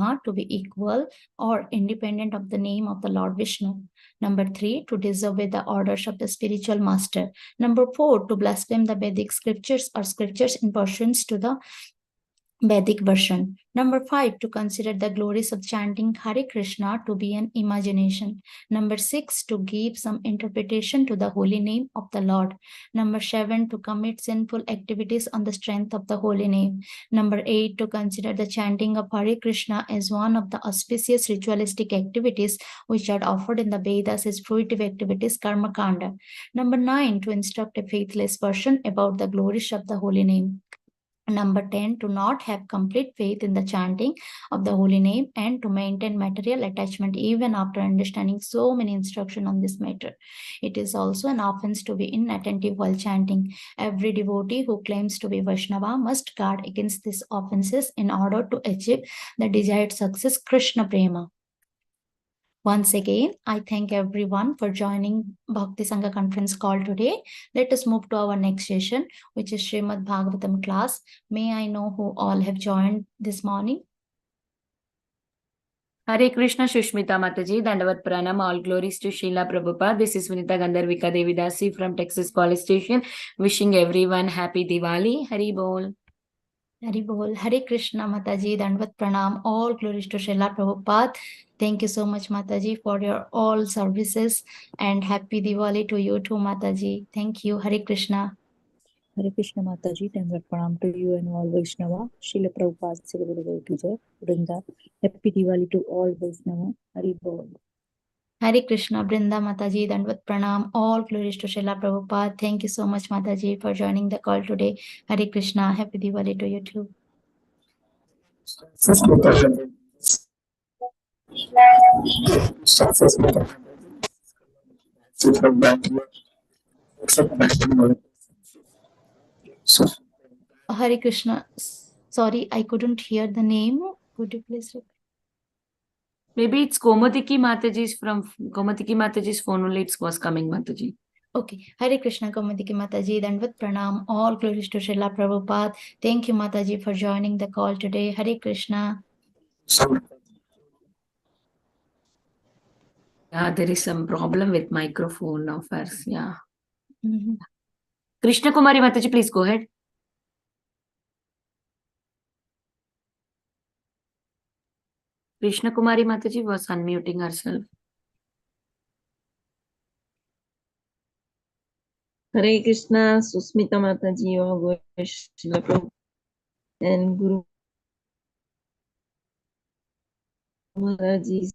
Brahma to be equal or independent of the name of the Lord Vishnu. Number 3, to disobey the orders of the spiritual master. Number 4, to blaspheme the Vedic scriptures or scriptures in pursuance to the Vedic version. Number 5, to consider the glories of chanting Hare Krishna to be an imagination. Number 6, to give some interpretation to the holy name of the Lord. Number 7, to commit sinful activities on the strength of the holy name. Number 8, to consider the chanting of Hare Krishna as one of the auspicious ritualistic activities which are offered in the Vedas as fruitive activities, karma kanda. Number 9, to instruct a faithless person about the glories of the holy name. Number 10, to not have complete faith in the chanting of the holy name and to maintain material attachment even after understanding so many instructions on this matter. It is also an offense to be inattentive while chanting. Every devotee who claims to be Vaishnava must guard against these offenses in order to achieve the desired success, Krishna Prema. Once again, I thank everyone for joining Bhakti Sangha conference call today. Let us move to our next session, which is Srimad Bhagavatam class. May I know who all have joined this morning? Hare Krishna, Shushmita Mataji, Dandavat Pranam, all glories to Srila Prabhupada. This is Vinita Gandharvika Devidasi from Texas College Station, wishing everyone happy Diwali. Hari Bol. Hari Bol. Hare Krishna Mataji, Dandavat Pranam, all glories to Srila Prabhupada. Thank you so much, Mataji, for your all services and happy Diwali to you too, Mataji. Thank you. Hare Krishna. Hare Krishna Mataji, Dandavat Pranam to you and all Vaishnava. Srila Prabhupada Sri Vrinda. Happy Diwali to all Vaishnava. Hari Bol. Hare Krishna, Brinda Mataji, Dandavat Pranam, all glories to Srila Prabhupada. Thank you so much, Mataji, for joining the call today. Hare Krishna, happy Diwali to you too. Hare Krishna, sorry, I couldn't hear the name. Could you please repeat? Maybe it's Komatiki Mataji's from Komatiki Mataji's phone only it was coming, Mataji. Okay. Hare Krishna, Komatiki Mataji, Dandavat Pranam, all glories to Srila Prabhupada. Thank you, Mataji, for joining the call today. Hare Krishna. Yeah, there is some problem with microphone of hers. Yeah. Mm-hmm. Krishna Kumari Mataji, please go ahead. Krishna Kumari Mataji was unmuting herself. Hare Krishna, Susmita Mataji, all Srila Prabhupada and Guru Maharaji.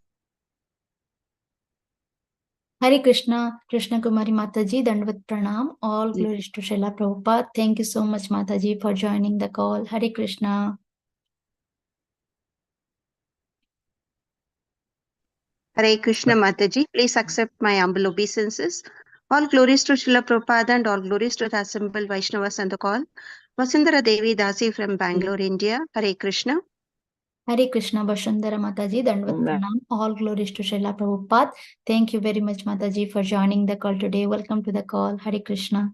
Hare Krishna, Krishna Kumari Mataji, Dandavat Pranam, all glories to Srila Prabhupada. Thank you so much, Mataji, for joining the call. Hare Krishna. Hare Krishna Mataji, please accept my humble obeisances. All glories to Srila Prabhupada and all glories to the assembled Vaishnavas on the call. Vasundhara Devi Dasi from Bangalore, India. Hare Krishna. Hare Krishna, Vasundhara Mataji, Dandavat Pranam, all glories to Srila Prabhupada. Thank you very much, Mataji, for joining the call today. Welcome to the call. Hare Krishna.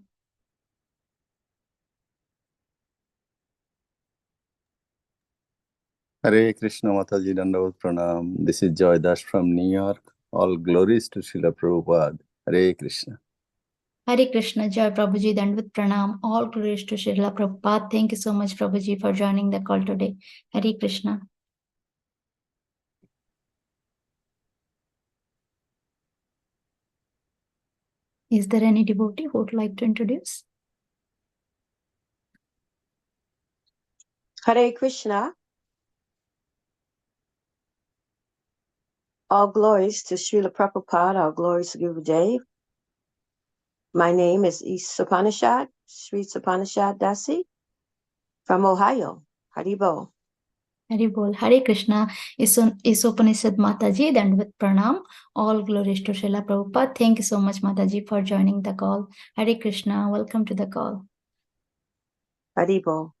Hare Krishna Mataji, Dandavat Pranam. This is Joy Das from New York. All glories to Srila Prabhupada. Hare Krishna. Hare Krishna, Jai Prabhuji, Dandavat Pranam, all glories to Srila Prabhupada. Thank you so much, Prabhuji, for joining the call today. Hare Krishna. Is there any devotee who would like to introduce? Hare Krishna. All glories to Srila Prabhupada, all glories to Gurudev. My name is Upanishad, Sri Upanishad Dasi from Ohio. Haribo. Hari Bol. Hare Krishna. Upanishad Mataji, Dandavat Pranam. All glories to Srila Prabhupada. Thank you so much, Mataji, for joining the call. Hare Krishna. Welcome to the call. Haribo.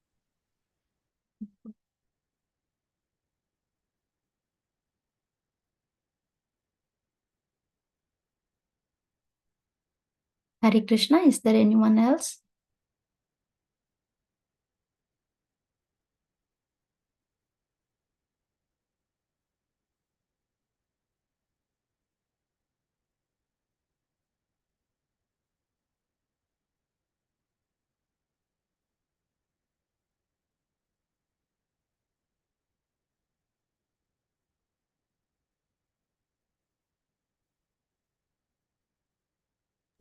Hare Krishna. Is there anyone else?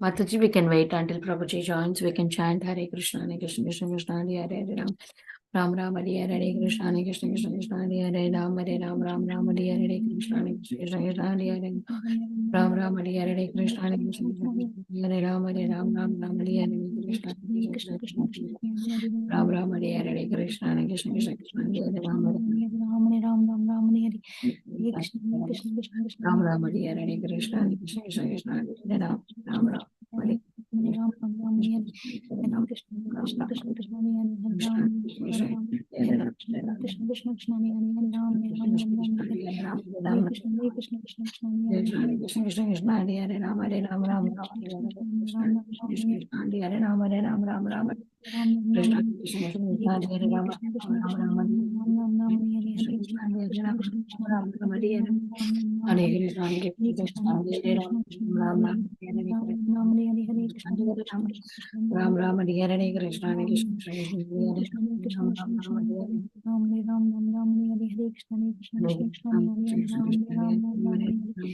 Mataji, we can wait until Prabhuji joins. We can chant Hare Krishna, Hare Krishna, Krishna Krishna, Hare Hare, Hare Ram, Ram Ram, Hare Hare, Krishna, Hare Krishna, Krishna Krishna, Hare Hare, Ram Hare Ram, Ram Ram, Hare Hare, Krishna, Hare Krishna, Krishna Krishna, Hare Hare, Ram Ram, Hare Hare, Krishna, Hare Krishna, Hare Ram, Hare Ram, Ram Ram, Hare Hare, Krishna, Krishna Krishna, Ram Ram, Hare Hare, Krishna, Hare Krishna, Krishna Krishna, Hare Hare, Ram Hare Ram Ram, Hare Hare, Krishna, Hare Krishna, Krishna Krishna, Hare Ram, Ram Ram, Hare Ram Ram, Hare Hare, Krishna, Hare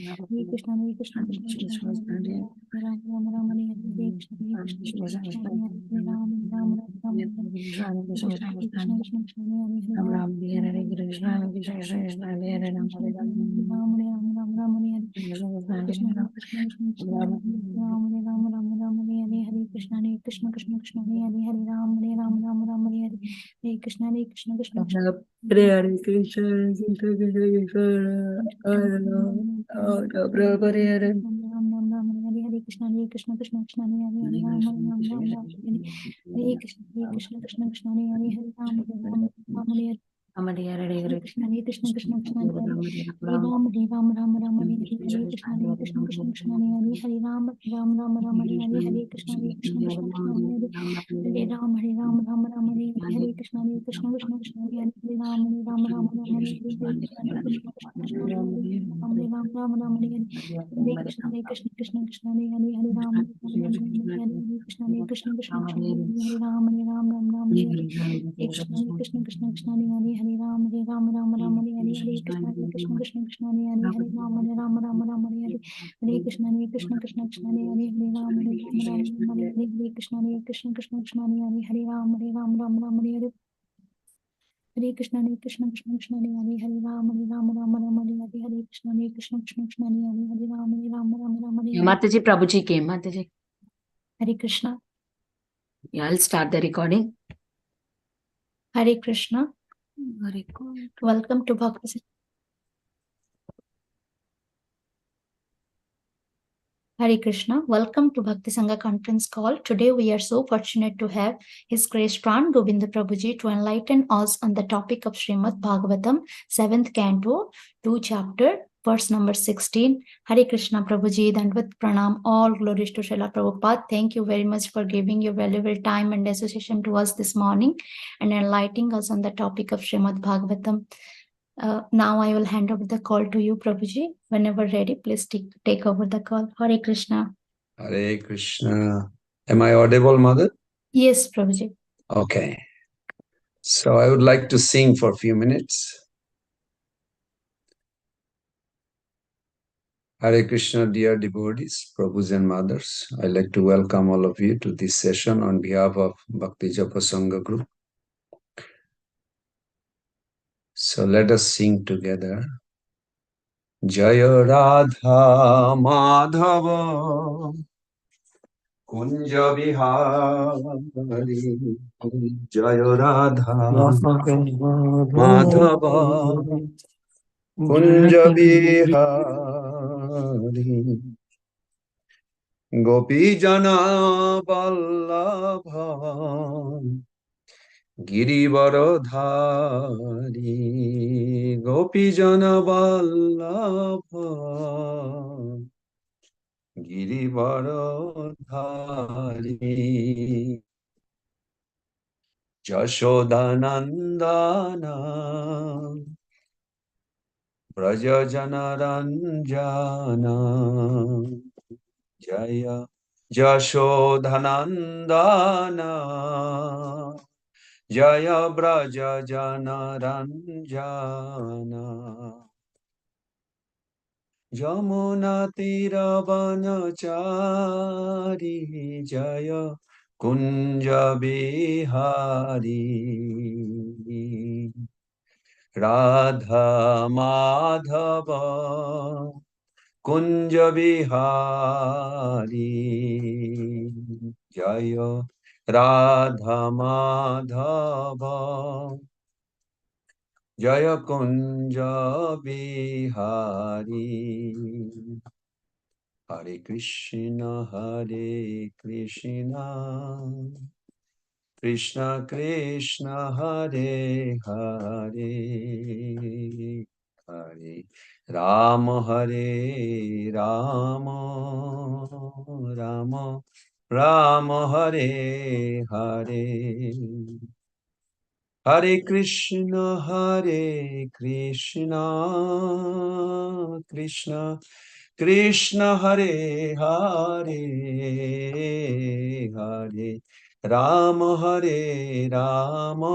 Krishna, Hare Krishna, Hare Krishna, Krishna Krishna, Hare Hare, Hare Ram, Hare Ram, Ram Ram, Hare Hare, Hare Krishna, Hare Krishna, Krishna Krishna, Hare Hare, Hare Ram, Hare Ram, Ram Ram, Hare Hare. Mataji, Prabhuji came. Mataji. Hare Krishna. Yeah, I'll start the recording. Hare Krishna. Welcome to Bhakti. Hare Krishna. Welcome to Bhakti Sangha conference call. Today we are so fortunate to have His Grace Pran Govind Prabhuji to enlighten us on the topic of Srimad Bhagavatam 7th Canto, 2 chapter, verse number 16. Hare Krishna Prabhuji, Dandvat Pranam, all glories to Srila Prabhupada. Thank you very much for giving your valuable time and association to us this morning and enlightening us on the topic of Srimad Bhagavatam. Now I will hand over the call to you, Prabhuji. Whenever ready, please take over the call. Hare Krishna. Hare Krishna. Am I audible, Mother? Yes, Prabhuji. Okay. So I would like to sing for a few minutes. Hare Krishna, dear devotees, Prabhus and Mothers. I'd like to welcome all of you to this session on behalf of Bhakti Japa Sangha Group. So let us sing together. Jaya Radha Madhava Kunja Vihari Jaya Radha Madhava Kunja Vihari Gopi Jana Vallabha Girivaradhari Gopi Jana Vallabha Girivaradhari Jashodanandana Braja Janaranjana Jaya Jashodanandana Jaya Braja Janaranjana Jamuna tira vanachari jaya kunja bihari Radha Madhava Kunja Bihari Jaya Radha Madhava Jaya Kunja Bihari Hare Krishna Hare Krishna Krishna Krishna Hare Hare Hare Rama Hare Rama Rama Rama Hare Hare Hare Krishna Krishna Krishna Hare Hare Hare Rama Hare Rama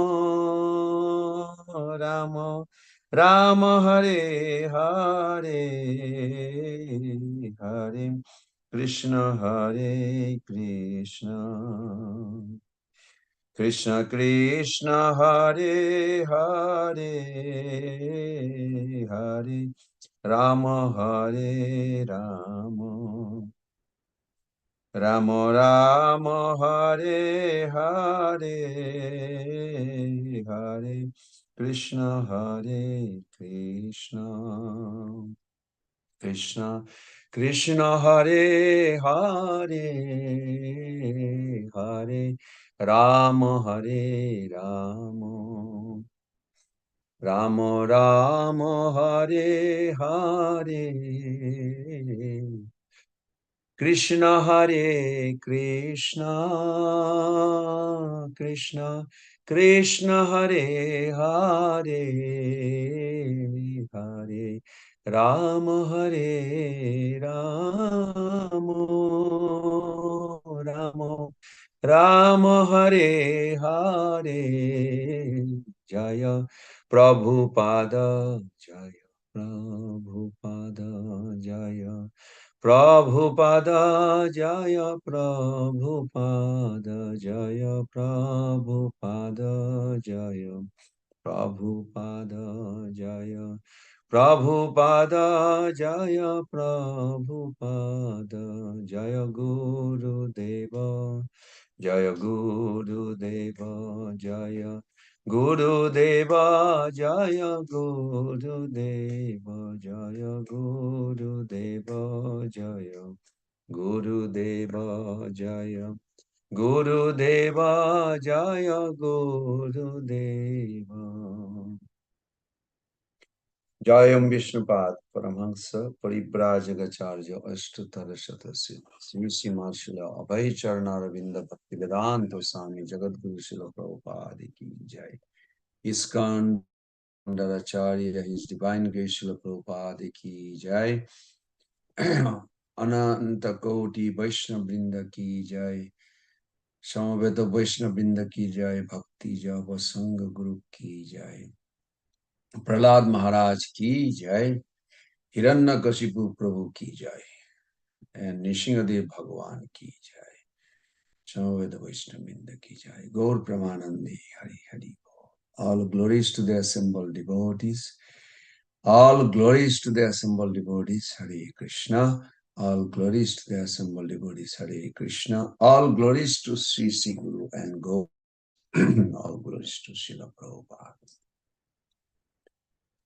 Rama Rama Hare Hare Hare Krishna Hare Krishna Krishna Krishna Hare Hare Hare Rama Hare Rama Rama Rama Hare Hare Hare Krishna Hare Krishna Krishna Krishna Hare Hare Hare Rama Hare Rama Rama Rama Hare Hare Krishna Hare Krishna Krishna Krishna Hare Hare Hare Rama Hare Rama Rama Rama Hare Hare Jaya Prabhupada Jaya Prabhupada Jaya Prabhupada Jaya Prabhupada Jaya Prabhupada Jaya Prabhupada Jaya Prabhupada Jaya Prabhupada Jaya Guru Deva Jaya Guru Deva Jaya Guru Deva Jaya Guru Deva Jaya Guru Deva Jaya Guru Deva Jaya Guru Deva Jaya Guru Deva Jayam Vishnupad Paramhansa Paribrajagacharya Ashtatara Shatasi Sri Srimad Abhay Charnaravinda Bhakti Vedanta Swami Jagadguru Srila Prabhupada Ki Jai ISKCON Acharya His Divine Grace Srila Prabhupada Ki Jai Ananta Koti Vaishnava Vrinda Ki Jai Samaveta Vaishnava Vrinda Ki Jai Bhakti Java Sangha Guru Ki Jai Prahlad Maharaj Ki Jai Hiranyakashipu Prabhu Ki Jai and Nishingadev Bhagavan Ki Jai Samaveta Vaishnava Vrinda Ki Jai Gaur Pramanandi Hari Hari. All glories to the assembled devotees. All glories to the assembled devotees. Hare Krishna. All glories to the assembled devotees. Hare Krishna. All glories to Sri Sri Guru and Go. All glories to Srila Prabhupada.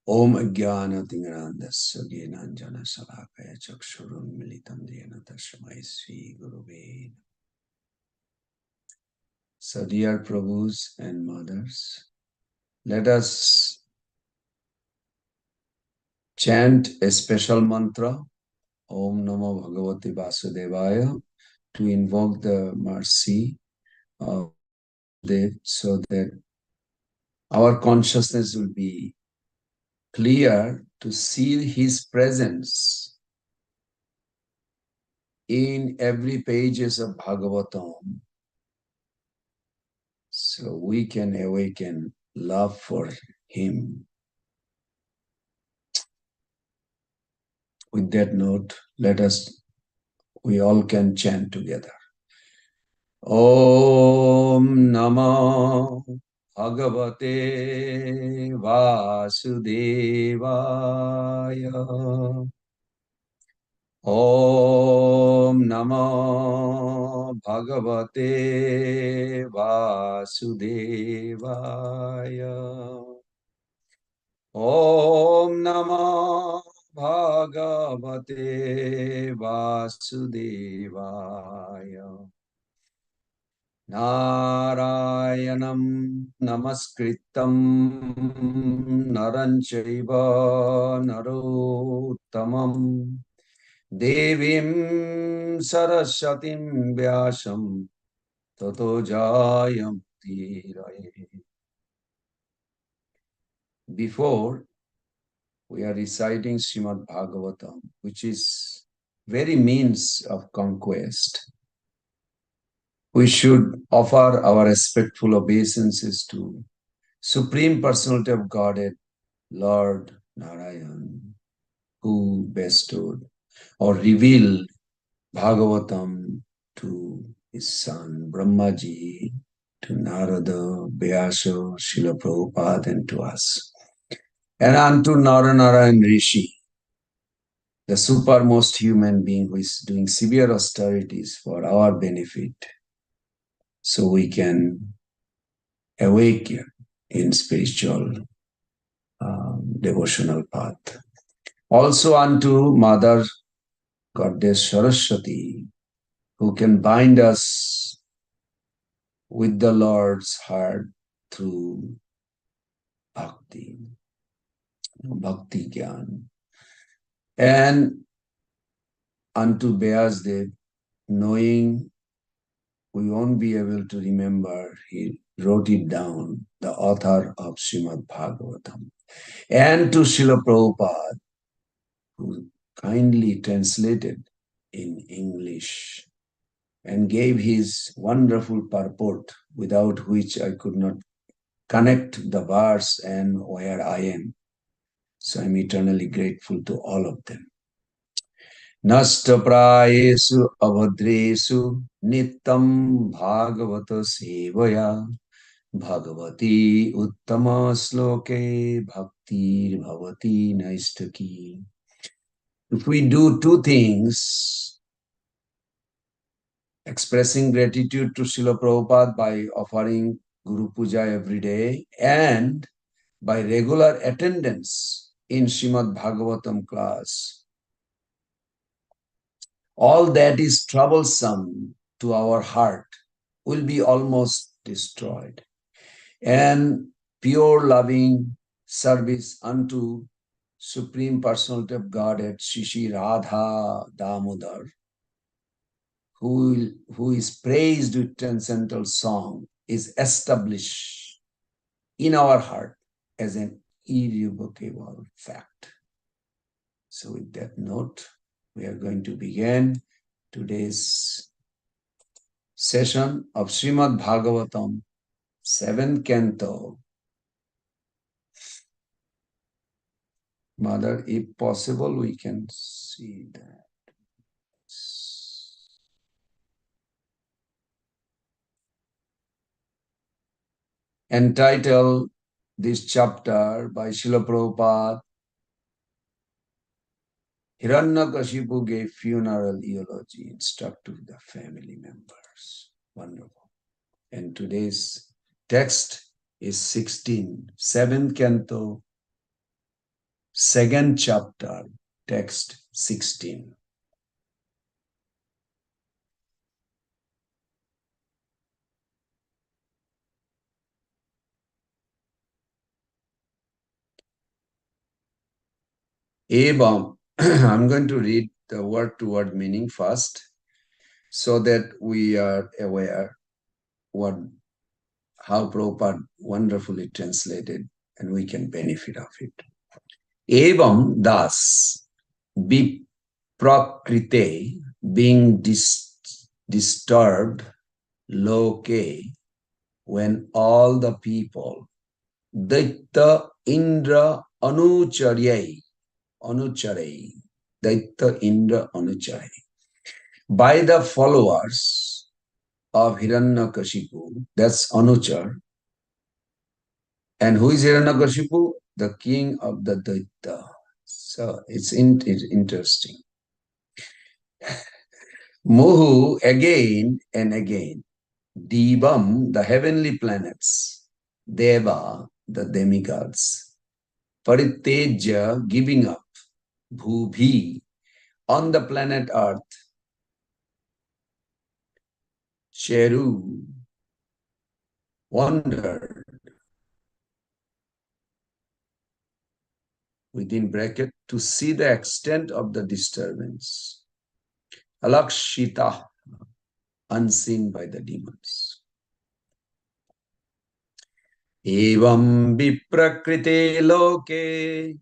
Om Ajnana Tingrandasya Gyananjana Salakaya Chakshurun Militam Dhyana Tasmai Sri Guruve. So dear Prabhus and mothers, let us chant a special mantra, Om Namo Bhagavate Vasudevaya, to invoke the mercy of Dev so that our consciousness will be clear to see his presence in every pages of Bhagavatam, so we can awaken love for him. With that note, we all can chant together. Om Namo Bhagavate Vasudevaya. Om Namo Bhagavate Vasudevaya. Om Namo Bhagavate Vasudevaya. Narayanam Namaskritam Naranchaiva Narottamam Devim Saraswatim Vyasam Tato Jayam Tiraya. Before we are reciting Srimad Bhagavatam, which is very means of conquest, we should offer our respectful obeisances to Supreme Personality of Godhead, Lord Narayan, who bestowed or revealed Bhagavatam to his son Brahmaji, to Narada, Vyasa, Srila Prabhupada, and to us. And unto Narayan Rishi, the supermost human being who is doing severe austerities for our benefit, so we can awaken in spiritual devotional path. Also unto Mother Goddess Saraswati, who can bind us with the Lord's heart through bhakti, bhakti gyan. And unto Vyasdev, knowing we won't be able to remember, he wrote it down, the author of Srimad Bhagavatam. And to Srila Prabhupada, who kindly translated in English and gave his wonderful purport, without which I could not connect the verse and where I am. So I'm eternally grateful to all of them. Nashtaprayesu avadresu nittam bhagavata sevaya bhagavati uttama sloke bhakti bhavati naistaki. If we do two things, expressing gratitude to Srila Prabhupada by offering Guru Puja every day and by regular attendance in Srimad Bhagavatam class, all that is troublesome to our heart will be almost destroyed. And pure loving service unto Supreme Personality of Godhead, Shri Radha Damodar, who is praised with transcendental song, is established in our heart as an irrevocable fact. So with that note, we are going to begin today's session of Srimad Bhagavatam, 7th Canto. Mother, if possible, we can see that. Entitled this chapter by Srila Prabhupada, Hiranyakashipu gave funeral eulogy instruct to the family members. Wonderful. And today's text is 16, 7th Canto, 2nd chapter, text 16. Evam, I'm going to read the word-to-word meaning first, so that we are aware how Prabhupada wonderfully translated, and we can benefit of it. Evam das, prakrite, being disturbed, loke, when all the people, Daita Indra Anucharei, Daitya Indra Anuchari. By the followers of Hiranyakashipu, that's Anuchar. And who is Hiranyakashipu? The king of the Daitya. So it's interesting. Muhu again and again. Divam, the heavenly planets. Deva, the demigods. Pariteja, giving up. Bhubhi, on the planet Earth. Cheru, wondered. Within bracket, to see the extent of the disturbance. Alakshita, unseen by the demons. Evam viprakrite loke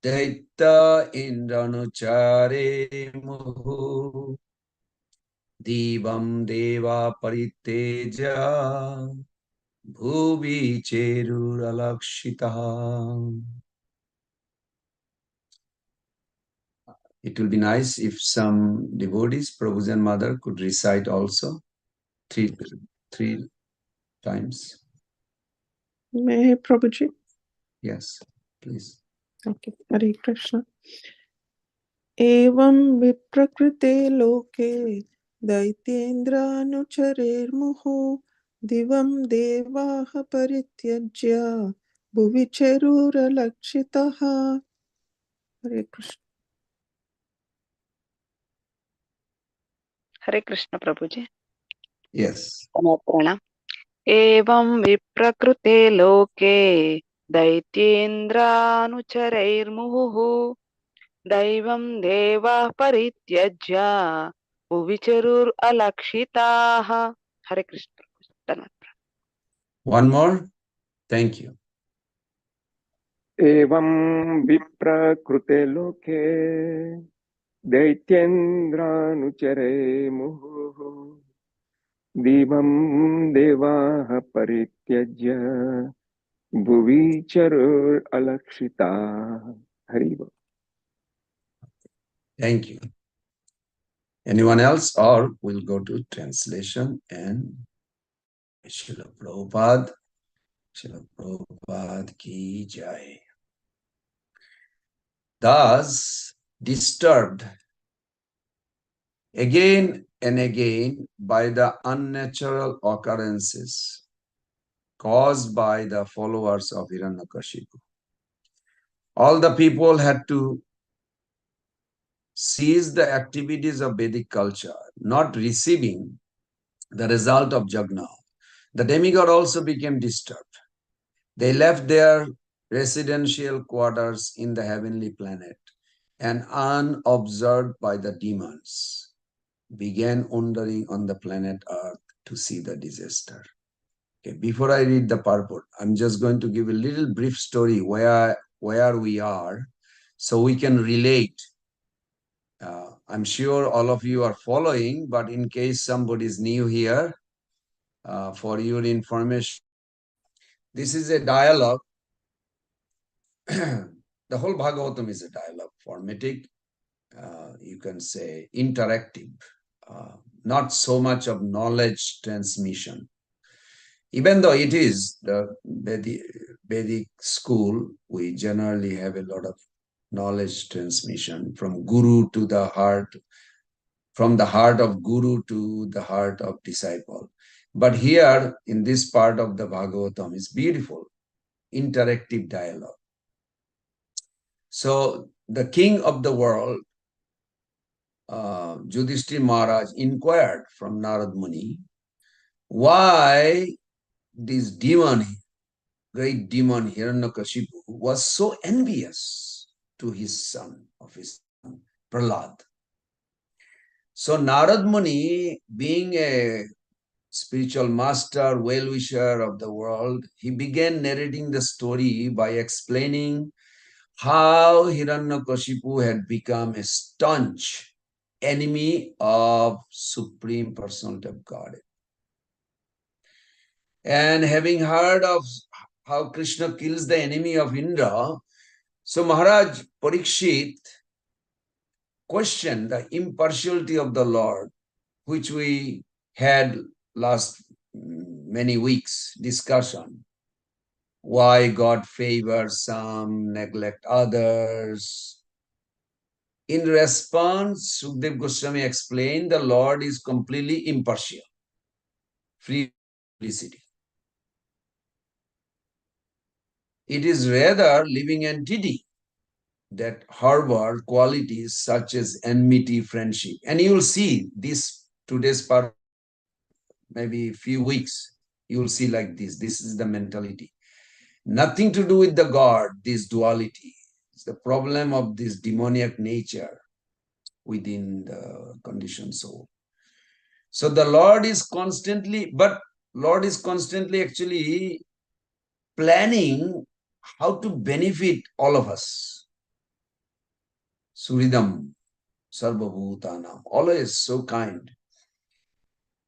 daitya indranuchare muhu divam deva pariteja bhuvi cheruralakshita. It will be nice if some devotees, Prabhuji and Mother, could recite also three times. May I, Prabhuji? Yes, please. Okay. Hare Krishna. Evam viprakrite loke daityendranucharirmuhu divam devaha parityajya bhuvi charuralakshitaha. Hare Krishna. Hare Krishna, Prabhuji. Yes. Pranam. Evam viprakrute loke daityendranucharairmuhu daivam deva parityajya bhuvicharur alakshitaha. Hare Krishna, Prabhuji. One more. Thank you. Evam viprakrute loke daityendranuchare muhu divam devaha parityajya bhuvi charur alakshita. Hariva. Thank you. Anyone else, or we'll go to translation and Srila Prabhupada. Srila Prabhupada ki jai. Thus, disturbed again and again by the unnatural occurrences caused by the followers of Hiranyakashipu, all the people had to cease the activities of Vedic culture, not receiving the result of Jagna. The demigod also became disturbed. They left their residential quarters in the heavenly planet and, unobserved by the demons, began wandering on the planet Earth to see the disaster. Okay, before I read the purport, I'm just going to give a little brief story where we are so we can relate. I'm sure all of you are following, but in case somebody is new here, for your information, this is a dialogue. The whole Bhagavatam is a dialogue, formatic, you can say interactive, not so much of knowledge transmission. Even though it is the Vedic school, we generally have a lot of knowledge transmission from guru to the heart, from the heart of guru to the heart of disciple. But here in this part of the Bhagavatam is beautiful, interactive dialogue. So the king of the world, Yudhishthira Maharaj, inquired from Narad Muni, why this demon, great demon Hiranyakashipu, was so envious to his son, Prahlad. So Narad Muni, being a spiritual master, well-wisher of the world, he began narrating the story by explaining how Hiranyakashipu had become a staunch enemy of Supreme Personality of Godhead. And having heard of how Krishna kills the enemy of Indra, so Maharaj Parikshit question the impartiality of the Lord, which we had last many weeks discussion. Why God favors some, neglect others. In response, Sukdev Goswami explained the Lord is completely impartial, free publicity. It is rather living entity that harbor qualities such as enmity, friendship. And you will see this today's part, maybe few weeks, you will see like this. This is the mentality. Nothing to do with the God, this duality. It's the problem of this demoniac nature within the conditioned soul. So the Lord is constantly actually planning how to benefit all of us. Suridam, Sarvabhutanam, always so kind.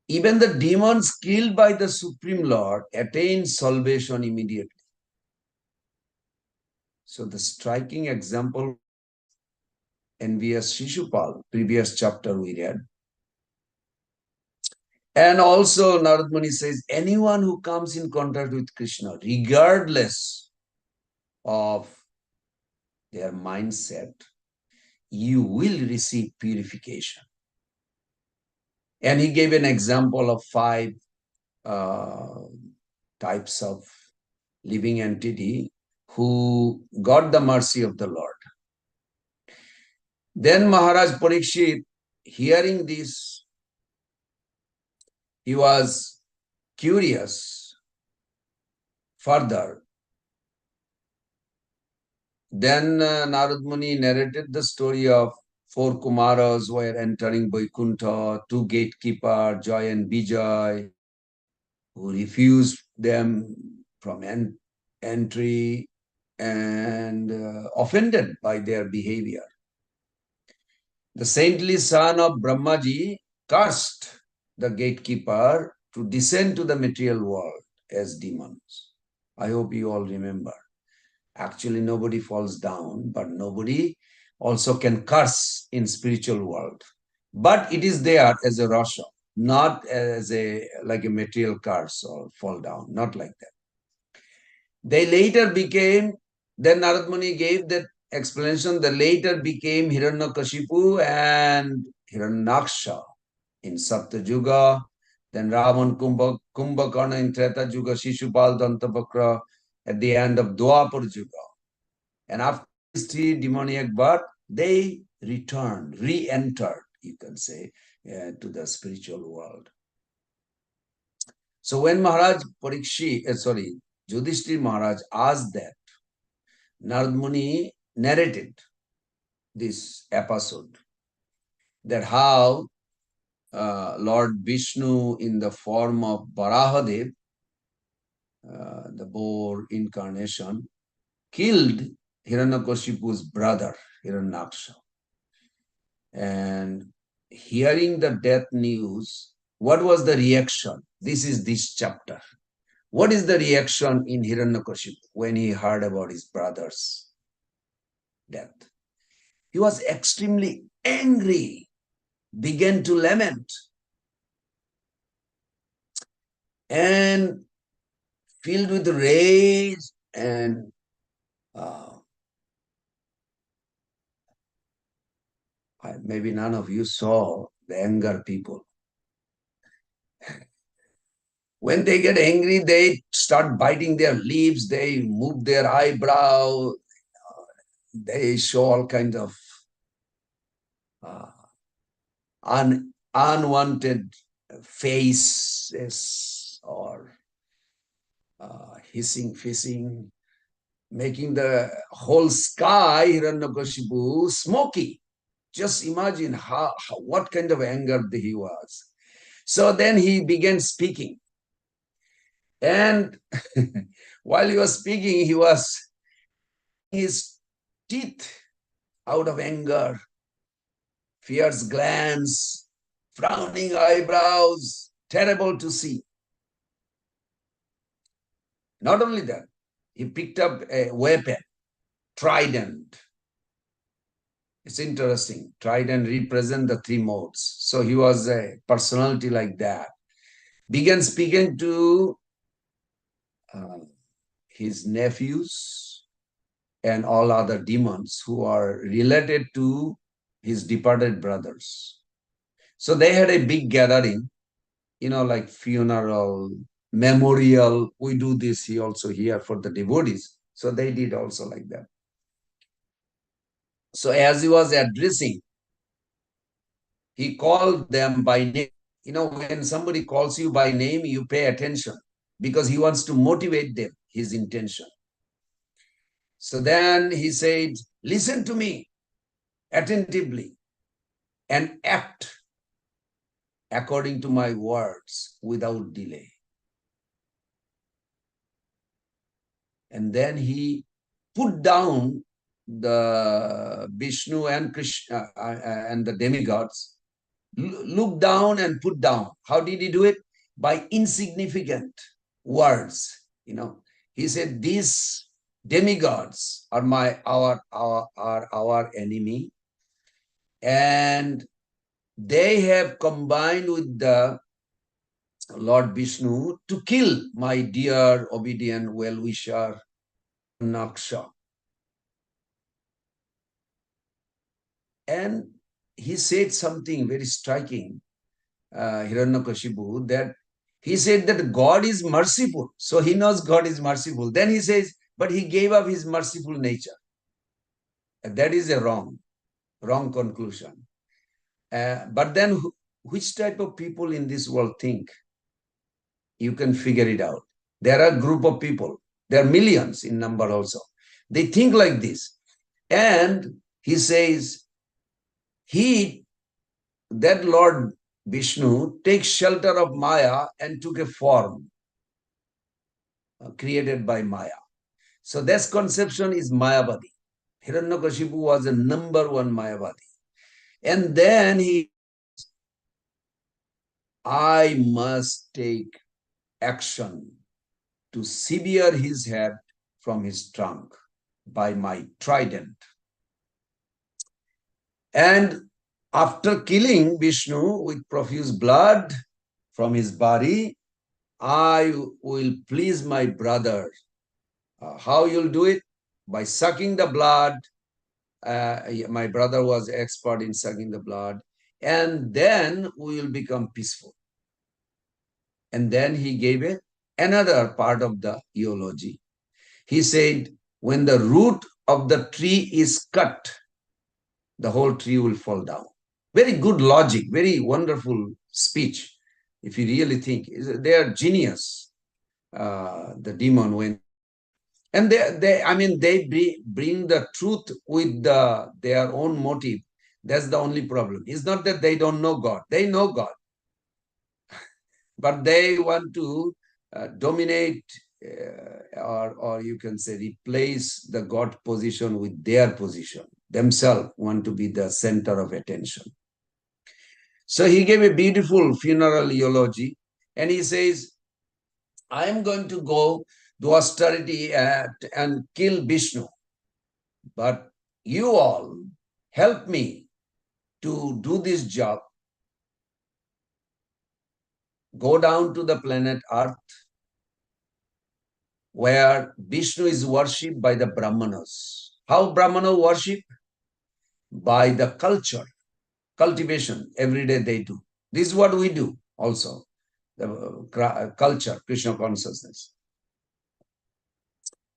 Even the demons killed by the Supreme Lord attain salvation immediately. So the striking example, envious Shishupal, previous chapter we read. And also Narad Muni says, anyone who comes in contact with Krishna, regardless of their mindset, you will receive purification. And he gave an example of 5 types of living entity who got the mercy of the Lord. Then Maharaj Parikshit, hearing this, he was curious further. Then Narad Muni narrated the story of 4 Kumaras who were entering Vaikuntha, 2 gatekeepers, Joy and Vijay, who refused them from entry and offended by their behavior. The saintly son of Brahmaji cursed the gatekeeper to descend to the material world as demons. I hope you all remember. Actually, nobody falls down, but nobody also can curse in spiritual world. But it is there as a rasha, not as like a material curse or fall down, not like that. They later became, then Narad Muni gave that explanation, they later became Hiranyakashipu and Hiranyaksha in Sapta Yuga, then Ravan Kumbhakarna in Treta Yuga, Shishupal Dantavakra at the end of Dwapar Yuga. And after these 3 demoniac births, they returned, re-entered, you can say, to the spiritual world. So when Maharaj Yudhishthira Maharaj asked that, Narad Muni narrated this episode, that how Lord Vishnu in the form of Varahadev, the boar incarnation, killed Hiranyakashipu's brother, Hiranyaksha. And hearing the death news, what was the reaction? This is this chapter. What is the reaction in Hiranyakashipu when he heard about his brother's death? He was extremely angry, began to lament, and filled with rage and maybe none of you saw the anger people. When they get angry, they start biting their lips, they move their eyebrow, they show all kinds of unwanted faces or hissing, fizzing, making the whole sky, Hiranyakashipu, smoky. Just imagine what kind of anger he was. So then he began speaking. And while he was speaking, he was his teeth out of anger, fierce glance, frowning eyebrows, terrible to see. Not only that, he picked up a weapon, trident, It's interesting. Trident represent the three modes. So he was a personality like that. Began speaking to his nephews and all other demons who are related to his departed brothers. So they had a big gathering, like funeral, memorial. We do this also here for the devotees. So they did also like that. So as he was addressing, he called them by name. When somebody calls you by name, you pay attention because he wants to motivate them, his intention. So then he said, listen to me attentively and act according to my words without delay. And then he put down the Vishnu and Krishna and the demigods, look down and put down. How did he do it? By insignificant words. He said, these demigods are our enemy, and they have combined with the Lord Vishnu to kill my dear, obedient, well-wisher, Naksha. And he said something very striking, Hiranyakashipu, that he said that God is merciful. So he knows God is merciful. Then he says, but he gave up his merciful nature. That is a wrong conclusion. But then which type of people in this world think? You can figure it out. There are a group of people. There are millions in number also. They think like this. And he says, that Lord Vishnu takes shelter of Maya and took a form created by Maya. So this conception is Mayavadi. Hiranyakashipu was a number one Mayavadi. And then I must take action to sever his head from his trunk by my trident. And after killing Vishnu with profuse blood from his body, I will please my brother. How you'll do it? By sucking the blood. My brother was expert in sucking the blood. And then we will become peaceful. And then he gave another part of the eulogy. He said, when the root of the tree is cut, the whole tree will fall down. Very good logic, very wonderful speech. If you really think, they are genius. The demon went, and they bring the truth with their own motive. That's the only problem. It's not that they don't know God. They know God, but they want to dominate, or you can say replace the God position with their position. Themselves want to be the center of attention. So he gave a beautiful funeral eulogy, and he says, I am going to go do austerity and kill Vishnu, but you all help me to do this job. Go down to the planet Earth, where Vishnu is worshipped by the Brahmanas. How Brahmana worship? By the cultivation. Every day they do. This is what we do also. The culture, Krishna consciousness.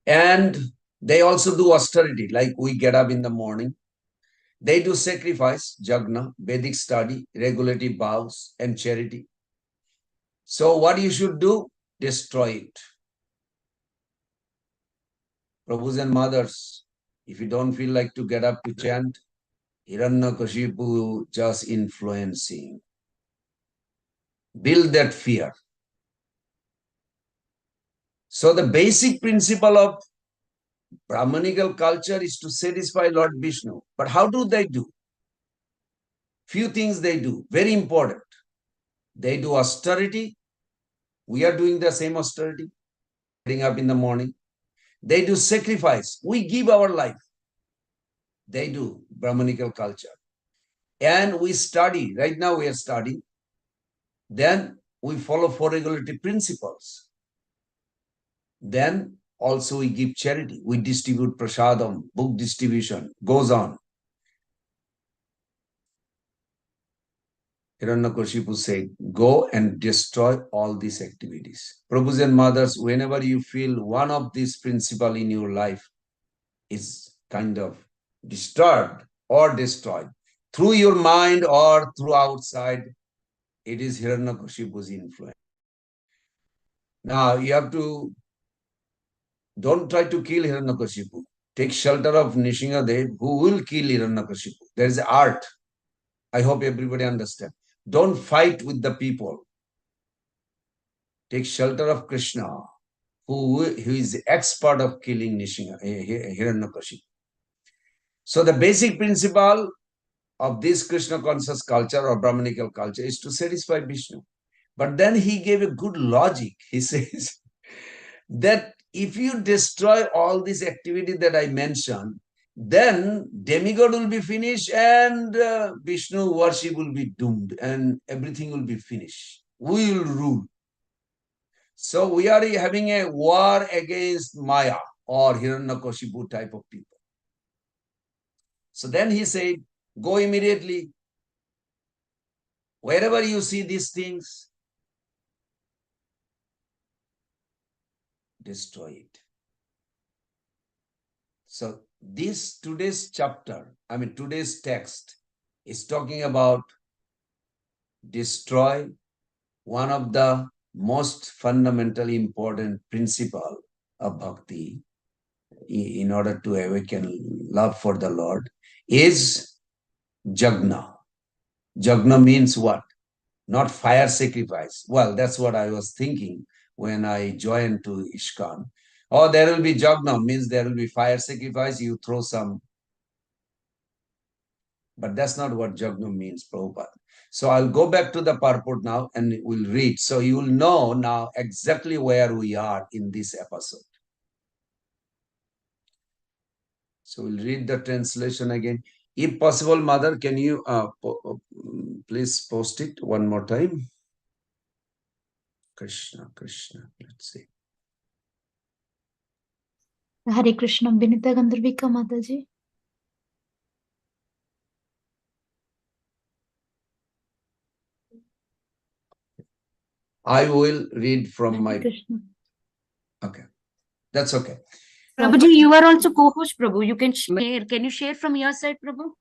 And they also do austerity, like we get up in the morning. They do sacrifice, jagna, Vedic study, regulative vows, and charity. So what you should do? Destroy it. Prabhus and mothers, if you don't feel like to get up to chant, Hiranyakashipu just influencing. Build that fear. So the basic principle of Brahmanical culture is to satisfy Lord Vishnu. But how do they do? Few things they do, very important. They do austerity. We are doing the same austerity, getting up in the morning. They do sacrifice. We give our life. They do Brahmanical culture. And we study, right now we are studying. Then we follow four regulatory principles. Then also we give charity. We distribute prasadam, book distribution, goes on. Hiranyakashipu said, go and destroy all these activities. Prabhus and mothers, whenever you feel one of these principles in your life is kind of disturbed or destroyed through your mind or through outside, it is Hiranyakashipu's influence. Now you have to, don't try to kill Hiranyakashipu. Take shelter of Nishingadev, who will kill Hiranyakashipu. There is art. I hope everybody understands. Don't fight with the people. Take shelter of Krishna, who is expert of killing Hiranyakashipu. So the basic principle of this Krishna conscious culture or Brahmanical culture is to satisfy Vishnu. But then he gave a good logic. He says that if you destroy all this activity that I mentioned, then demigod will be finished and Vishnu worship will be doomed and everything will be finished. We will rule. So we are having a war against Maya or Hiranyakashipu type of people. So then he said, go immediately. Wherever you see these things, destroy it. So this today's chapter, today's text is talking about destroy one of the most fundamentally important principle of bhakti in order to awaken love for the Lord is jagna. Jagna means what? Not fire sacrifice. Well, that's what I was thinking when I joined to ISKCON. Oh, there will be jagna, means there will be fire sacrifice, you throw some. But that's not what jagna means, Prabhupada. So I'll go back to the purport now and we'll read. So you will know now exactly where we are in this episode. So we'll read the translation again. If possible, Mother, can you please post it one more time? Krishna, Krishna, let's see. Hare Krishna, Vinita Gandharvika Mataji. I will read from Hare my... Krishna. Okay, that's okay. Prabhuji, you are also co-host, Prabhu. You can share. Can you share from your side, Prabhu?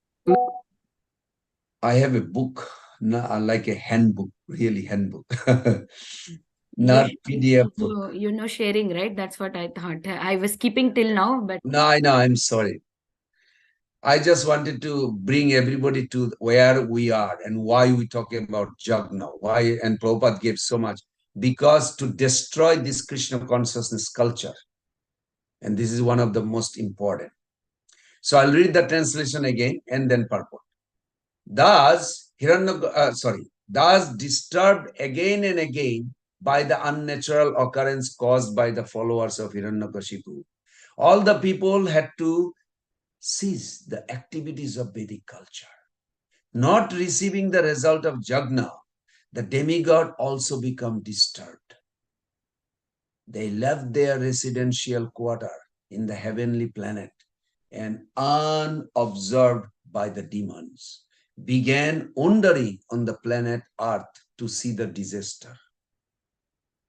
I have a book, like a handbook, really handbook. Not Yeah, PDF book. you know sharing, right? That's what I thought. I was keeping till now, but... No, I know, I'm sorry. I just wanted to bring everybody to where we are and why we're talking about jagna. Why, and Prabhupada gave so much. Because to destroy this Krishna consciousness culture. And this is one of the most important. So I'll read the translation again and then purport. Thus, thus disturbed again and again by the unnatural occurrence caused by the followers of Hiranyakashipu, all the people had to cease the activities of Vedic culture. Not receiving the result of jagna, the demigod also become disturbed. They left their residential quarter in the heavenly planet and unobserved by the demons, began wandering on the planet Earth to see the disaster.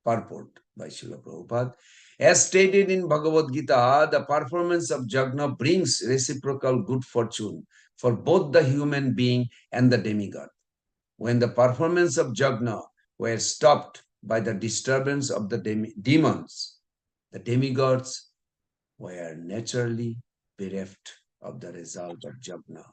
Purport by Srila Prabhupada. As stated in Bhagavad Gita, the performance of jagna brings reciprocal good fortune for both the human being and the demigod. When the performance of jagna were stopped by the disturbance of the demons, the demigods were naturally bereft of the result of jagna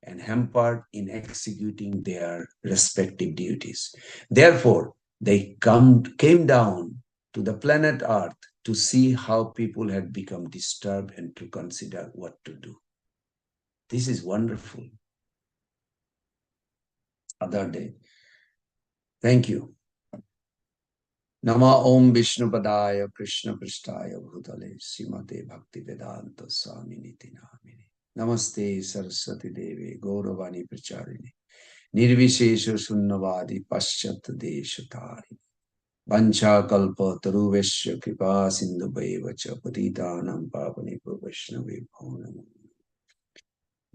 and hampered in executing their respective duties. Therefore, they came down to the planet Earth to see how people had become disturbed and to consider what to do. This is wonderful. Other day. Thank you. Nama Om Vishnu Padaya Krishna Prishtaya Bhutale Srimate Bhakti Vedanta Swami Niti Namini Namaste Saraswati Devi Gauravani Pracharini Nirvishesha Sunnavadi Paschat Deshatari Vancha Kalpa Taruvesya Kripa Sindhu Bhaivacha Patitanam Pavani Vaishnavi Bhavanam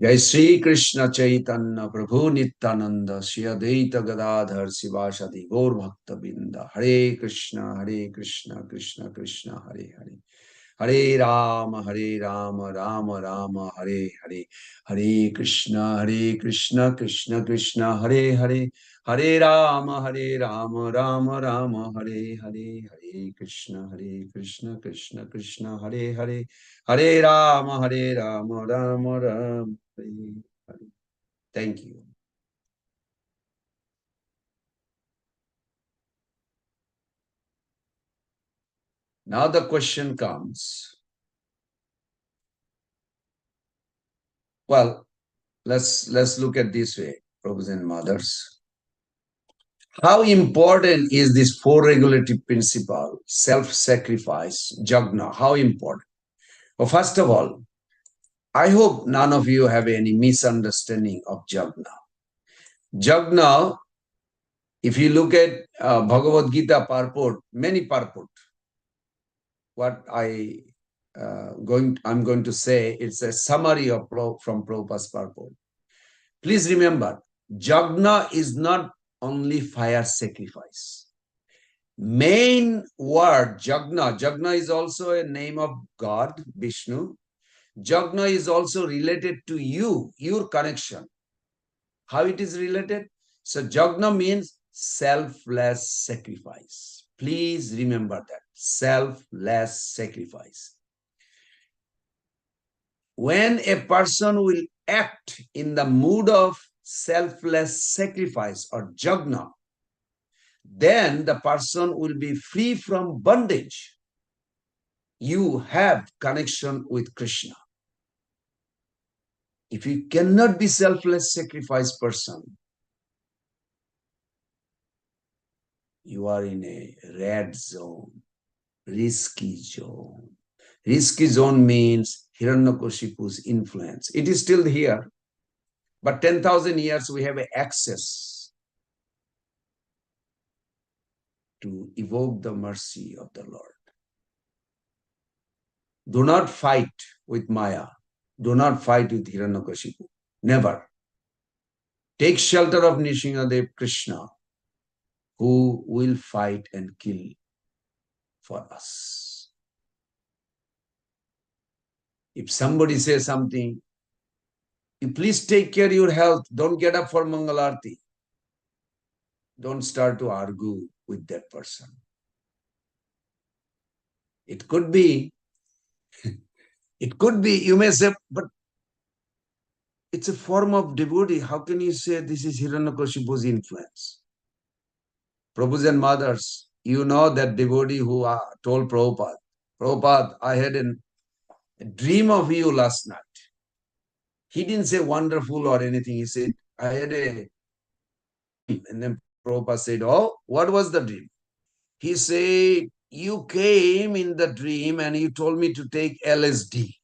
Jai Sri Krishna Chaitanya Prabhu Nityananda Shri Advaita Gadadhar Sivasadi Gaur Bhakta Binda Hare Krishna Krishna Krishna Hare Hare Hare Rama Rama Rama Hare Hare Hare Krishna Krishna Krishna Hare Hare Hare Rama Rama Rama Hare Hare Hare Krishna Krishna Krishna Hare Hare Hare Rama Rama Rama Hare Hare. Thank you. Now the question comes. Well, let's look at this way, brothers and mothers. How important is this four regulative principle, self-sacrifice, jagna? How important? Well, first of all, I hope none of you have any misunderstanding of jagna. Jagna, if you look at Bhagavad Gita purport, many purport, what I'm going to say, it's a summary of from Prabhupada's purport. Please remember, jagna is not only fire sacrifice. Main word jagna, jagna is also a name of God, Vishnu. Jagna is also related to you, your connection. How it is related? So jagna means selfless sacrifice. Please remember that, selfless sacrifice. When a person will act in the mood of selfless sacrifice or jagna, then the person will be free from bondage. You have connection with Krishna. If you cannot be selfless sacrifice person, you are in a red zone, risky zone. Risky zone means Hiranyakashipu's influence. It is still here, but 10,000 years we have access to evoke the mercy of the Lord. Do not fight with Maya. Do not fight with Hiranyakashipu. Never. Take shelter of Nrsimhadev Krishna, who will fight and kill for us. If somebody says something, you please take care of your health. Don't get up for Mangalarti. Don't start to argue with that person. It could be, you may say, but it's a form of devotee. How can you say this is Hiranyakashipu's influence? Prabhus and mothers, you know that devotee who told Prabhupada, Prabhupada, I had a dream of you last night. He didn't say wonderful or anything. He said, I had a dream. And then Prabhupada said, oh, what was the dream? He said, you came in the dream and you told me to take LSD.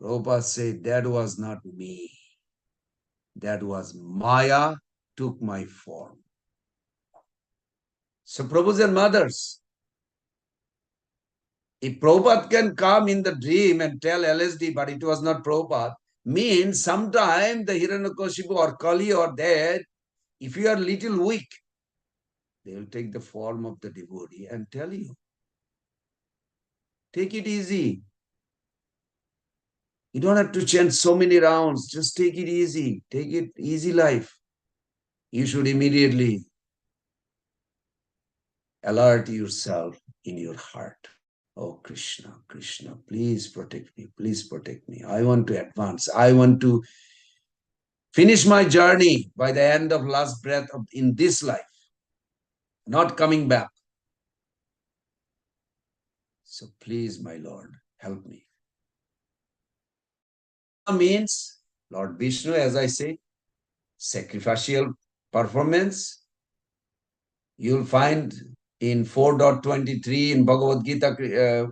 Prabhupada said, that was not me. That was Maya took my form. So Prabhus and mothers, if Prabhupada can come in the dream and tell LSD, but it was not Prabhupada, means sometime the Hiranyakashipu or Kali or there, if you are little weak, they will take the form of the devotee and tell you, take it easy. You don't have to chant so many rounds. Just take it easy. Take it easy life. You should immediately alert yourself in your heart. Oh, Krishna, Krishna, please protect me. Please protect me. I want to advance. I want to finish my journey by the end of last breath in this life. Not coming back. So please, my Lord, help me. Means Lord Vishnu, as I say, sacrificial performance. You'll find in 4.23 in Bhagavad Gita,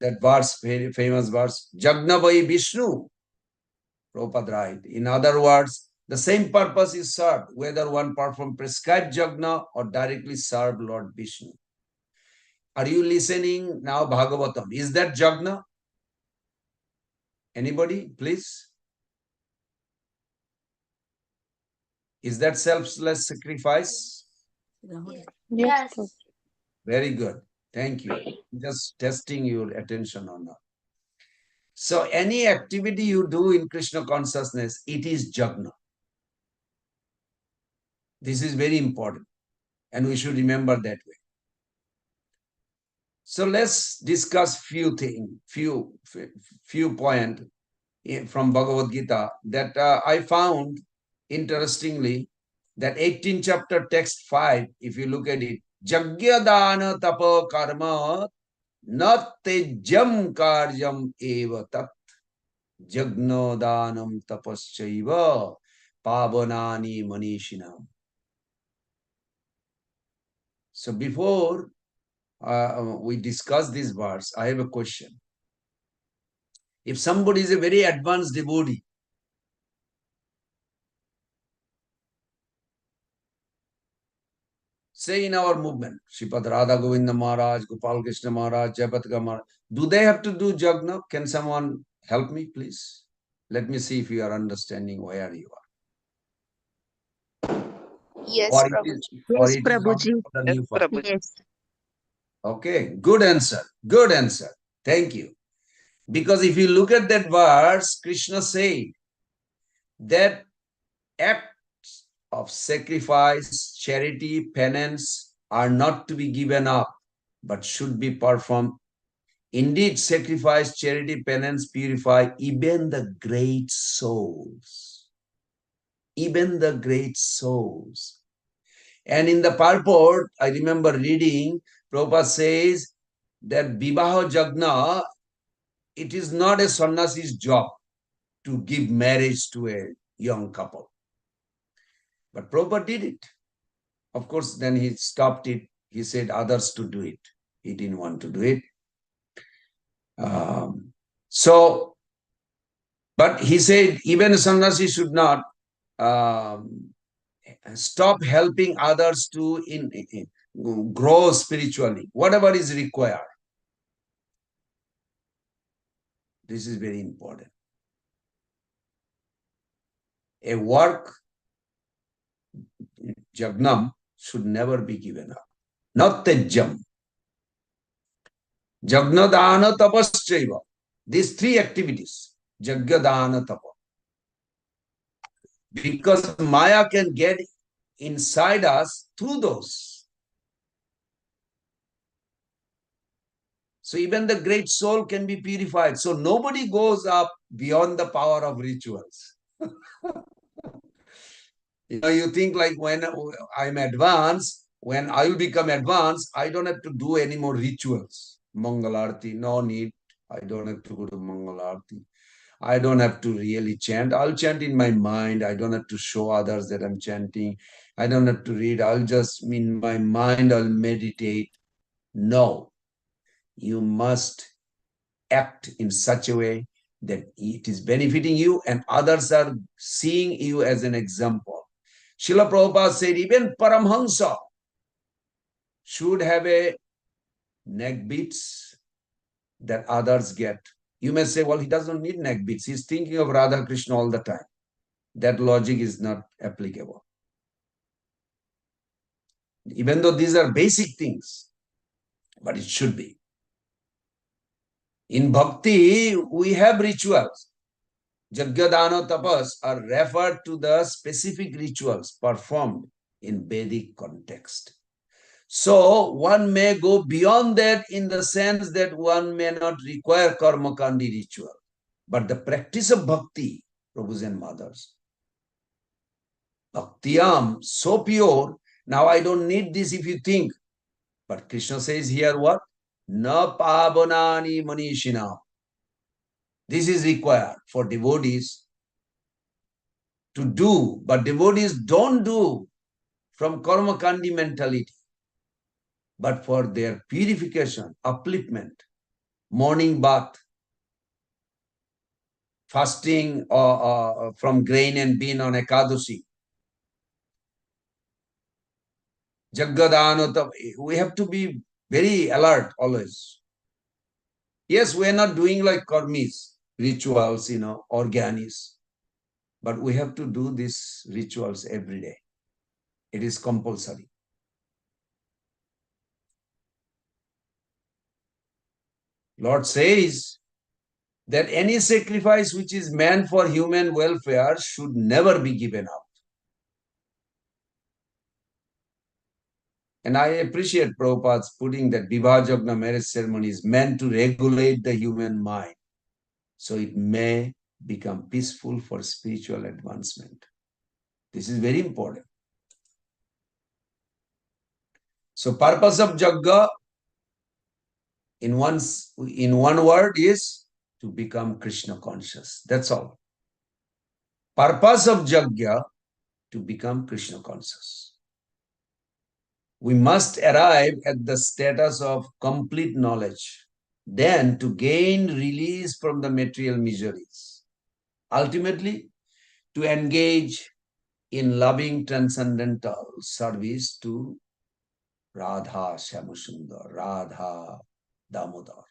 That verse, very famous verse, Jagna vai Vishnu, Prabhupada write. In other words, the same purpose is served, whether one perform prescribed Jagna or directly serve Lord Vishnu. Are you listening now, Bhagavatam? Is that Jagna? Anybody, please? Is that selfless sacrifice? Yes. Very good. Thank you. Just testing your attention or not. So any activity you do in Krishna consciousness, it is Jagna. This is very important. And we should remember that way. So let's discuss few points from Bhagavad Gita that I found interestingly that 18th chapter text 5, if you look at it, Jagya dana tapa karma nat tejam karyam eva tat jagno danam tapaschaiva pavanani manishinam. So before we discuss this verse, I have a question. If somebody is a very advanced devotee, say in our movement, Srimad Radha Govind Maharaj, Gopal Krishna Maharaj, Jayapatka Maharaj, do they have to do Jagna? Can someone help me, please? Let me see if you are understanding where you are. Yes, Or Prabhuji. or Yes, it is not Prabhuji. the Yes, new path. Prabhuji. Yes. Okay, good answer. Good answer. Thank you. Because if you look at that verse, Krishna said that acts of sacrifice, charity, penance are not to be given up, but should be performed. Indeed, sacrifice, charity, penance purify even the great souls. Even the great souls. And in the purport, I remember reading, Prabhupada says that Vivaha Jagna, it is not a sannyasi's job to give marriage to a young couple. But Prabhupada did it. Of course, then he stopped it. He said others to do it. He didn't want to do it. But he said even a sannyasi should not stop helping others to grow spiritually, whatever is required. This is very important. A work, Jagnam, should never be given up. Not tejjam. Jagna dana tapaschaiva. These three activities, Jagya dana tapa. Because Maya can get inside us through those. So even the great soul can be purified. So nobody goes up beyond the power of rituals. You think like when I'm advanced, when I will become advanced, I don't have to do any more rituals. Mangalarti, no need. I don't have to go to Mangalarti. I don't have to really chant. I'll chant in my mind. I don't have to show others that I'm chanting. I don't have to read. I'll just, in my mind, I'll meditate. No. You must act in such a way that it is benefiting you and others are seeing you as an example. Srila Prabhupada said even Paramhansa should have a neck beads that others get. You may say, well, he doesn't need neck beads. He's thinking of Radha Krishna all the time. That logic is not applicable. Even though these are basic things, but it should be. In bhakti, we have rituals. Jagya dana tapas are referred to the specific rituals performed in Vedic context. So one may go beyond that in the sense that one may not require karma kandi ritual. But the practice of bhakti, Prabhus and mothers, bhaktiyam, so pure, now I don't need this if you think. But Krishna says here what? Na pavanani manishina. This is required for devotees to do, but devotees don't do from karma kandi mentality, but for their purification, upliftment. morning bath, fasting from grain and bean on Ekadashi, Jaggadhanota. We have to be very alert always. Yes, we are not doing like karmis, rituals, organis, but we have to do these rituals every day. It is compulsory. Lord says that any sacrifice which is meant for human welfare should never be given up. And I appreciate Prabhupada's putting that Vivajagna marriage ceremony is meant to regulate the human mind so it may become peaceful for spiritual advancement. This is very important. So purpose of Jagga in one word is to become Krishna conscious. That's all. Purpose of Jagga to become Krishna conscious. We must arrive at the status of complete knowledge, then to gain release from the material miseries. Ultimately, to engage in loving transcendental service to Radha Shyamasundar, Radha Damodar.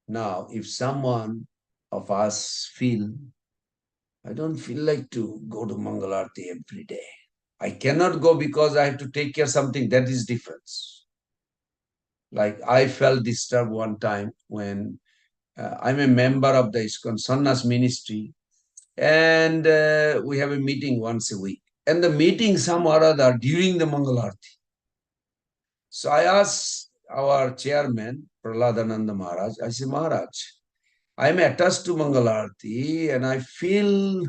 Now, if someone of us feel, I don't feel like to go to Mangalarti every day. I cannot go because I have to take care of something, that is difference. Like I felt disturbed one time when I'm a member of the ISKCON Sannyas ministry, and we have a meeting once a week. And the meeting some or other during the Mangalarti. So I asked our chairman, Prahladananda Maharaj, I said, Maharaj, I'm attached to Mangalarti and I feel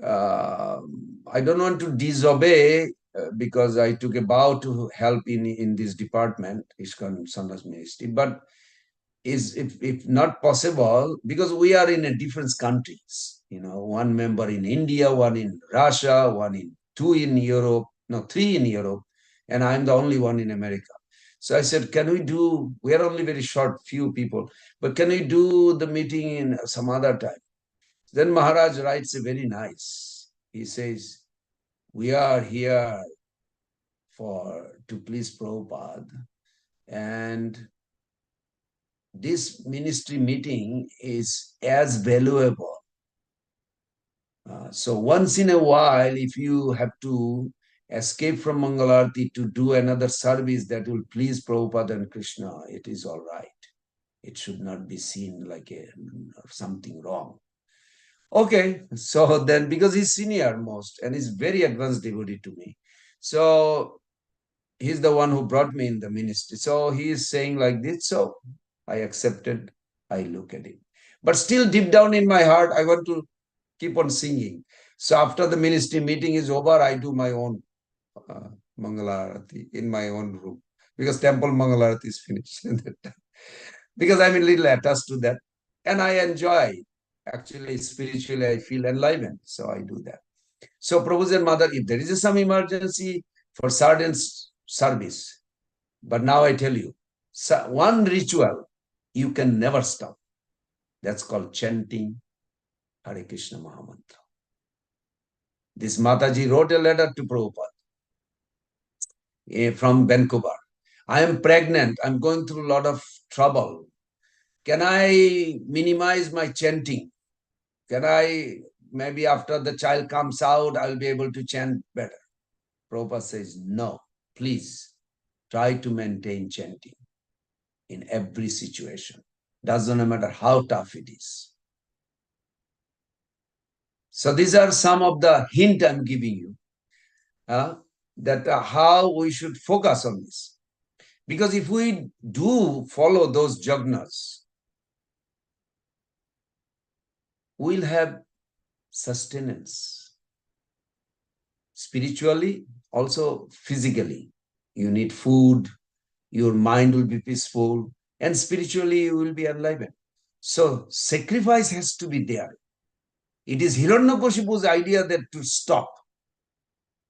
I don't want to disobey because I took a vow to help in this department, ISKCON Sannyas ministry. But if not possible, because we are in a different countries, one member in India, one in Russia, two in Europe, no, three in Europe, and I'm the only one in America. So I said, we are only very short, few people, but can we do the meeting in some other time? Then Maharaj writes a very nice, he says, we are here to please Prabhupada, and this ministry meeting is as valuable. So once in a while, if you have to escape from Mangalarti to do another service that will please Prabhupada and Krishna, it is all right. It should not be seen like something wrong. Okay, so then because he's senior most and he's very advanced devotee to me. So he's the one who brought me in the ministry. So he is saying like this. So I accepted, I look at it. But still deep down in my heart, I want to keep on singing. So after the ministry meeting is over, I do my own Mangalarati in my own room. Because temple Mangalarati is finished at that time. Because I'm a little attached to that. And I enjoy it. Actually, spiritually, I feel enlivened. So I do that. So Prabhu's and Mother, if there is some emergency for certain service, but now I tell you, one ritual you can never stop. That's called chanting Hare Krishna Mahamantra. This Mataji wrote a letter to Prabhupada from Vancouver. I am pregnant. I'm going through a lot of trouble. Can I minimize my chanting? Maybe after the child comes out, I'll be able to chant better. Prabhupada says, no, please try to maintain chanting in every situation. Doesn't matter how tough it is. So these are some of the hint I'm giving you that how we should focus on this. Because if we do follow those jagnas, we'll have sustenance. Spiritually, also physically. You need food, your mind will be peaceful, and spiritually you will be enlivened. So sacrifice has to be there. It is Hiranyakashipu's idea that to stop.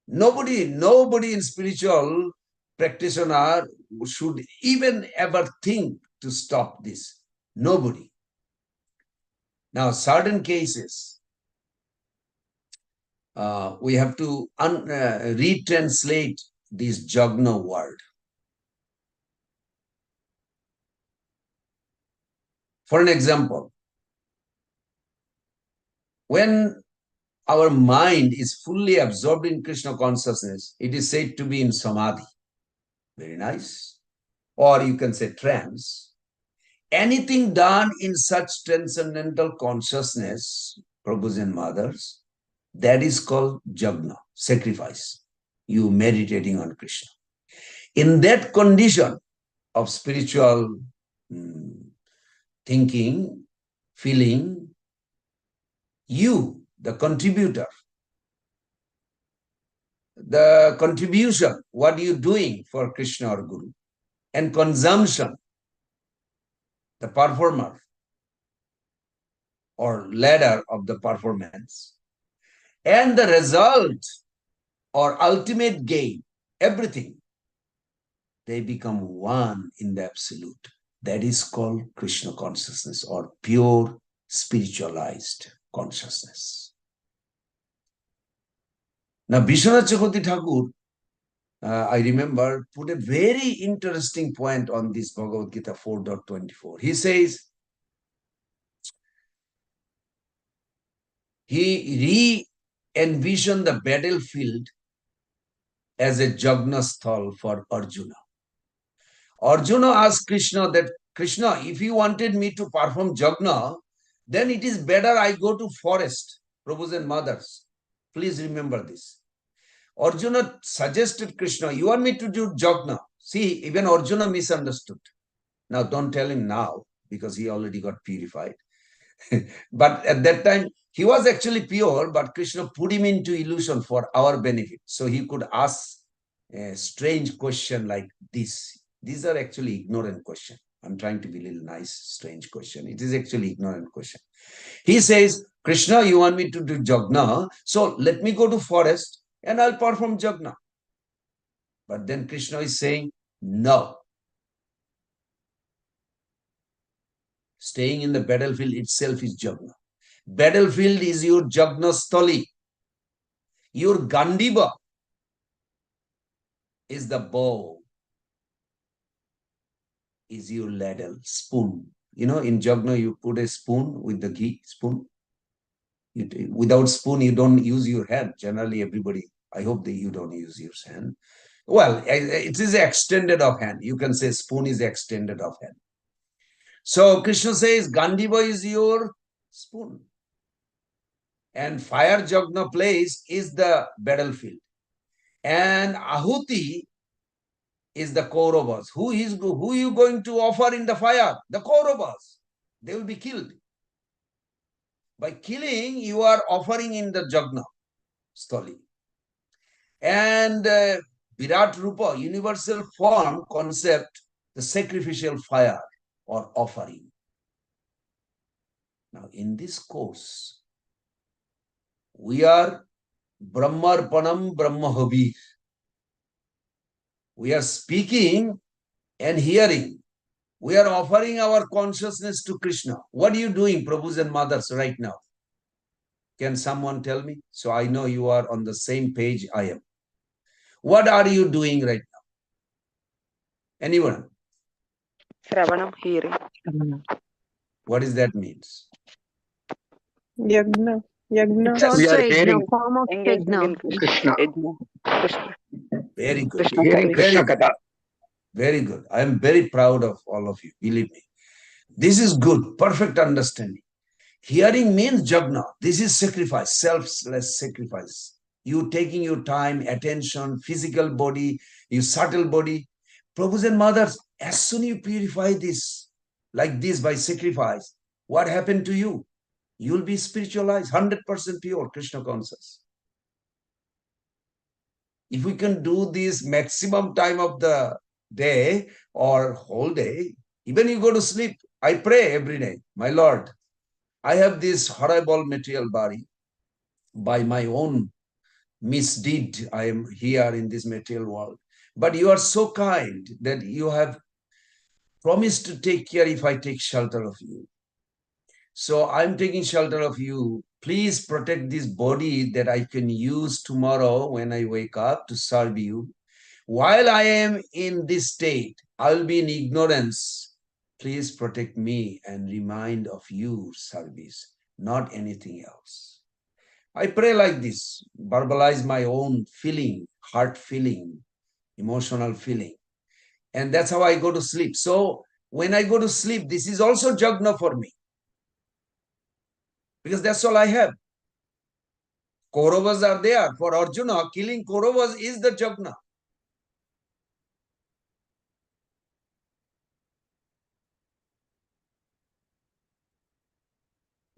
Nobody in spiritual practitioner should even ever think to stop this. Nobody. Now, certain cases, we have to retranslate this Jagna word. For an example, when our mind is fully absorbed in Krishna consciousness, it is said to be in samadhi. Very nice. Or you can say trance. Anything done in such transcendental consciousness, Prabhus and mothers, that is called jagna, sacrifice. You meditating on Krishna. In that condition of spiritual thinking, feeling, you, the contributor, the contribution, what you're doing for Krishna or Guru, and consumption, the performer or ladder of the performance, and the result or ultimate gain, everything, they become one in the absolute. That is called Krishna consciousness or pure spiritualized consciousness. Now, Vishwanath Chakravarti Thakur, I remember, put a very interesting point on this Bhagavad Gita 4.24. He says, he re-envisioned the battlefield as a Jagna sthal for Arjuna. Arjuna asked Krishna that, Krishna, if you wanted me to perform Jagna, then it is better I go to forest, Prabhus and mothers. Please remember this. Arjuna suggested Krishna, you want me to do Jagna? See, even Arjuna misunderstood. Now, don't tell him now, because he already got purified. But at that time, he was actually pure, but Krishna put him into illusion for our benefit. So he could ask a strange question like this. These are actually ignorant questions. I'm trying to be a little nice, strange question. It is actually ignorant question. He says, Krishna, you want me to do Jagna, so let me go to forest and I'll perform Jagna. But then Krishna is saying, no. Staying in the battlefield itself is Jagna. Battlefield is your Jagna Stali. Your Gandiva is the bow, is your ladle, spoon. You know, in Jagna, you put a spoon with the ghee, spoon. Without spoon, you don't use your hand. Generally, everybody, I hope that you don't use your hand. Well, it is extended of hand. You can say spoon is extended of hand. So Krishna says, Gandiva is your spoon. And fire Jagna place is the battlefield. And Ahuti is the Kauravas. Who are you going to offer in the fire? The Kauravas. They will be killed. By killing, you are offering in the Jagna Stali. And Virat Rupa, universal form concept, the sacrificial fire or offering. Now, in this course, we are Brahmarpanam Brahmahabir. We are speaking and hearing. We are offering our consciousness to Krishna. What are you doing, Prabhus and mothers, right now? Can someone tell me? So I know you are on the same page I am. What are you doing right now? Anyone? Shravanam, hearing. What does that mean? Yagna. It's Yagna. We also are a hearing form of Engaging yajna. in Krishna. Yajna. Krishna. Very good. Krishna hearing service. Krishna Very good. Katha. Very good. I am very proud of all of you. Believe me. This is good. Perfect understanding. Hearing means jagna. This is sacrifice, selfless sacrifice. You taking your time, attention, physical body, your subtle body. Prabhus and mothers, as soon as you purify this, like this by sacrifice, what happened to you? You'll be spiritualized, 100% pure, Krishna conscious. If we can do this maximum time of the day or whole day, even you go to sleep, I pray every day, my Lord, I have this horrible material body by my own misdeed I am here in this material world. But you are so kind that you have promised to take care if I take shelter of you. So I'm taking shelter of you. Please protect this body that I can use tomorrow when I wake up to serve you. While I am in this state, I'll be in ignorance. Please protect me and remind of your service, not anything else. I pray like this, verbalize my own feeling, heart feeling, emotional feeling. And that's how I go to sleep. So when I go to sleep, this is also jagna for me. Because that's all I have. Kauravas are there. For Arjuna, killing Kauravas is the jagna.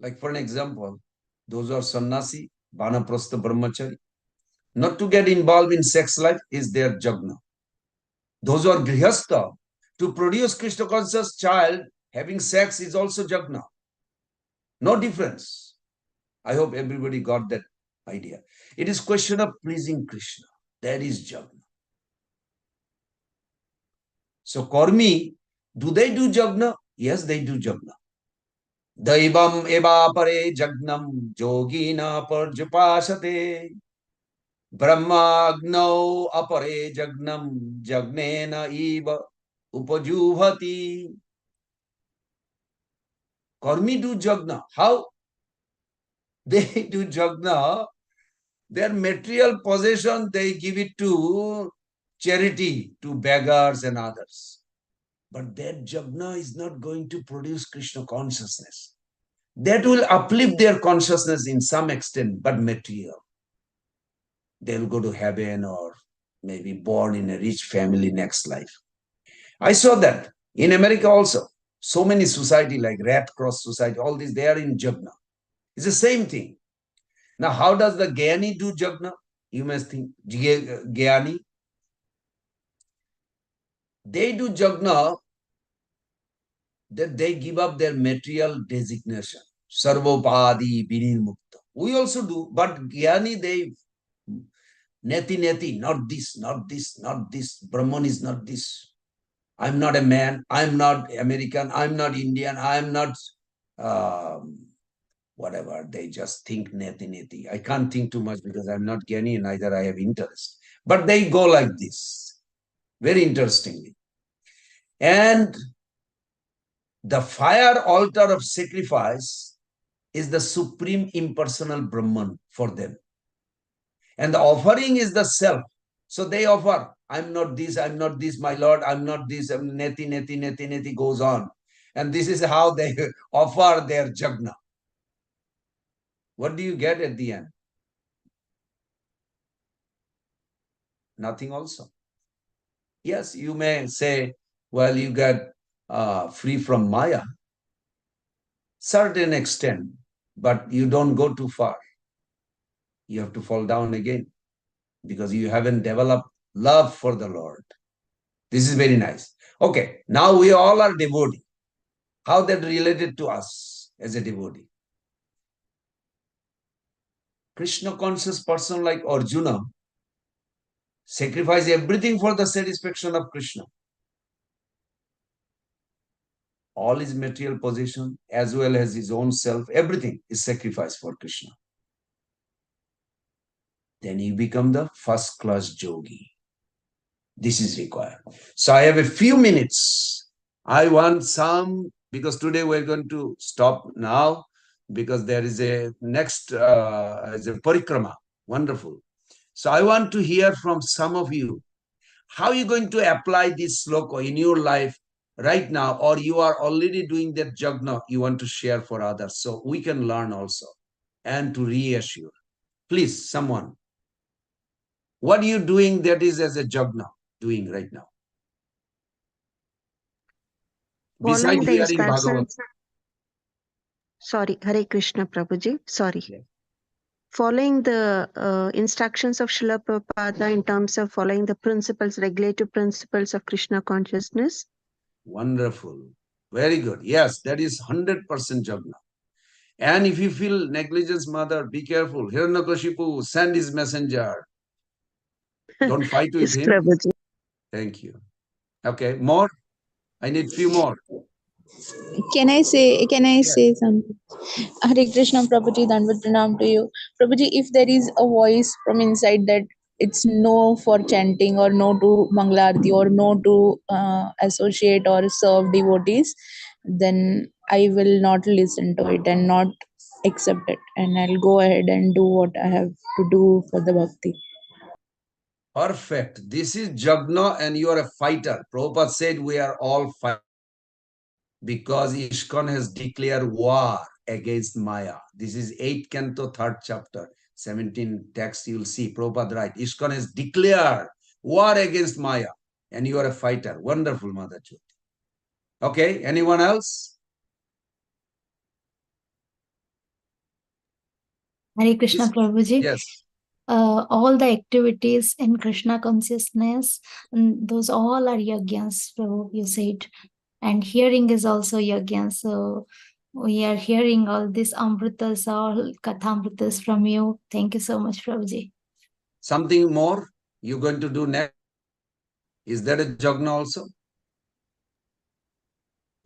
Like for an example, those who are sannyasi, vanaprastha brahmachari, not to get involved in sex life is their jagna. Those who are grihastha, to produce Krishna conscious child, having sex is also jagna. No difference. I hope everybody got that idea. It is question of pleasing Krishna. That is jagna. So Karmi, do they do jagna? Yes, they do jagna. Daivam evapare jagnam yogina parjupasate. Brahmagno apare jagnam jagnena eva upajuvati. Karmi do jagna. How? They do jagna. Their material possession, they give it to charity, to beggars and others. But that jagna is not going to produce Krishna consciousness. That will uplift their consciousness in some extent, but material. They'll go to heaven or maybe born in a rich family next life. I saw that in America also. So many society like Red Cross Society, all these, they are in jagna. It's the same thing. Now, how does the Gyani do jagna? You must think, Gyani. They do jagna that they give up their material designation. Sarvopadi, Vinimukta. We also do, but Gyani, they neti, not this, not this, not this. Brahman is not this. I'm not a man. I'm not American. I'm not Indian. I'm not whatever. They just think neti. I can't think too much because I'm not Gyani and neither I have interest. But they go like this, very interestingly. And the fire altar of sacrifice is the supreme impersonal Brahman for them. And the offering is the self. So they offer, I'm not this, my Lord, I'm not this, I'm neti goes on. And this is how they offer their jagna. What do you get at the end? Nothing also. Yes, you may say, well, you get free from Maya, certain extent, but you don't go too far. You have to fall down again because you haven't developed love for the Lord. This is very nice. Okay, now we all are devotee. How that related to us as a devotee? Krishna conscious person like Arjuna sacrifice everything for the satisfaction of Krishna. All his material possession as well as his own self, everything is sacrificed for Krishna. Then you become the first class yogi. This is required. So I have a few minutes. I want some, because today we're going to stop now because there is a next is a parikrama. Wonderful. So I want to hear from some of you. How are you going to apply this sloka in your life right now, or you are already doing that jagna you want to share for others so we can learn also and to reassure. Please, someone. What are you doing that is as a jagna doing right now? Following Besides the hearing Bhagavatam. instructions. Sorry, Hare Krishna, Prabhuji. Sorry. Yeah. Following the instructions of Srila Prabhupada in terms of following the principles, regulative principles of Krishna consciousness. Wonderful. Very good. Yes, that is 100% jagna. And if you feel negligence, mother, be careful. Hiranyakashipu, send his messenger. Don't fight with Yes, him. Prabhuji. Thank you. Okay, more? I need few more. Can I say Yes. something? Hare Krishna Prabhuji, Dandavat Pranam to you. Prabhuji, if there is a voice from inside that it's no for chanting or no to Manglarti or no to associate or serve devotees, then I will not listen to it and not accept it. And I'll go ahead and do what I have to do for the bhakti. Perfect. This is Jagna and you are a fighter. Prabhupada said we are all fighters because ISKCON has declared war against Maya. This is 8th canto, 3rd chapter, 17 text you will see. Prabhupada write, ISKCON has declared war against Maya and you are a fighter. Wonderful, Mother Jyoti. Okay, anyone else? Hare Krishna Yes. Prabhuji. Yes. All the activities in Krishna consciousness, those all are yajnas, Prabhu, you said. And hearing is also yajna. So we are hearing all these amritas, all kathamritas from you. Thank you so much, Prabhuji. Something more you're going to do next? Is that a Jagna also?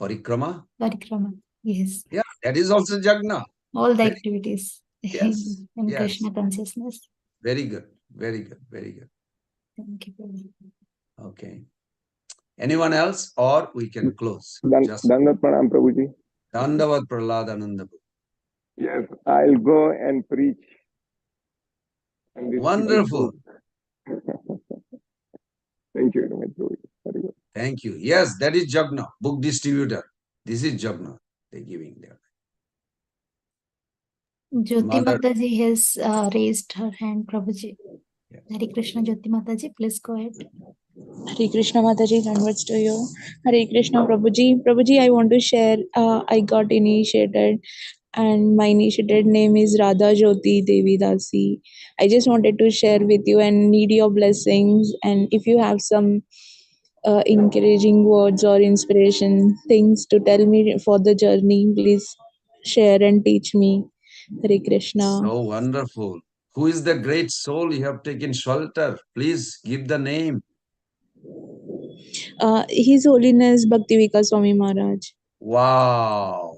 Parikrama? Parikrama, yes. Yeah, that is also Jagna. All the activities Yes. in Yes. Krishna consciousness. Very good. Very good. Very good. Thank you, Prabhuji. Okay. Anyone else? Or we can close. Just Dandavat Pranam Prabhuji. Dandavat Prahladananda. Yes, I'll go and preach and distribute Wonderful. books. Thank you very much, Prabhuji. Very good. Thank you. Yes, that is Jagna, book distributor. This is Jagna. They're giving there. Jyoti Mother. Mataji has raised her hand, Prabhuji. Yeah. Hare Krishna, Jyoti Mataji, please go ahead. Hare Krishna Mataji, converts to you. Hare Krishna Prabhuji. Prabhuji, I want to share, I got initiated and my initiated name is Radha Jyoti Devi Dasi. I just wanted to share with you and need your blessings. And if you have some encouraging words or inspiration, things to tell me for the journey, please share and teach me. Hare Krishna. So wonderful. Who is the great soul you have taken shelter? Please give the name. His Holiness Bhaktivika Swami Maharaj. Wow.